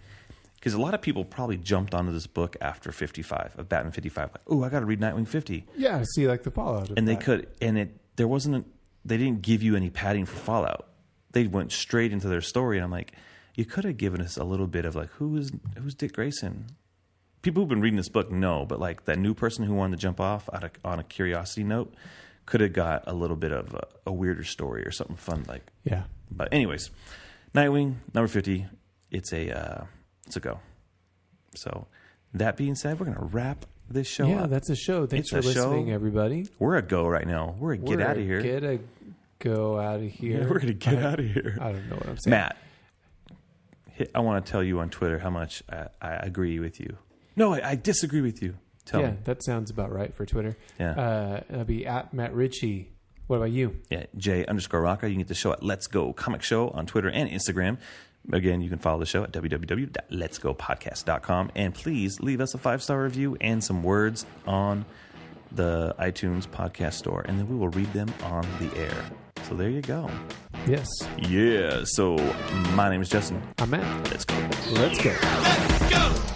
because a lot of people probably jumped onto this book after 55 of Batman 55, like, oh, I got to read Nightwing 50. Yeah, see, like, the fallout of and they that. could, and they didn't give you any padding for fallout. They went straight into their story, and I'm like, you could have given us a little bit of, like, who's Dick Grayson? People who've been reading this book know, but, like, that new person who wanted to jump off on a curiosity note could have got a little bit of a weirder story or something fun, like. Yeah. But anyways, Nightwing number 50. It's a go. So that being said, we're gonna wrap this show up. Yeah, that's a show. Thanks for listening, everybody. We're a go right now. We're a get out of here. Go out of here. Yeah, we're gonna get out of here. I don't know what I'm saying. Matt, I want to tell you on Twitter how much I agree with you. No, I disagree with you. Tell me. That sounds about right for Twitter. Yeah. That'll be at Matt Ritchie. What about you? Yeah, J_Rocker. You can get the show at Let's Go Comic Show on Twitter and Instagram. Again, you can follow the show at www.letsgopodcast.com. And please leave us a 5-star review and some words on the iTunes podcast store, and then we will read them on the air. So there you go. Yes. Yeah. So my name is Justin. I'm Matt. Let's go. Let's go. Let's go.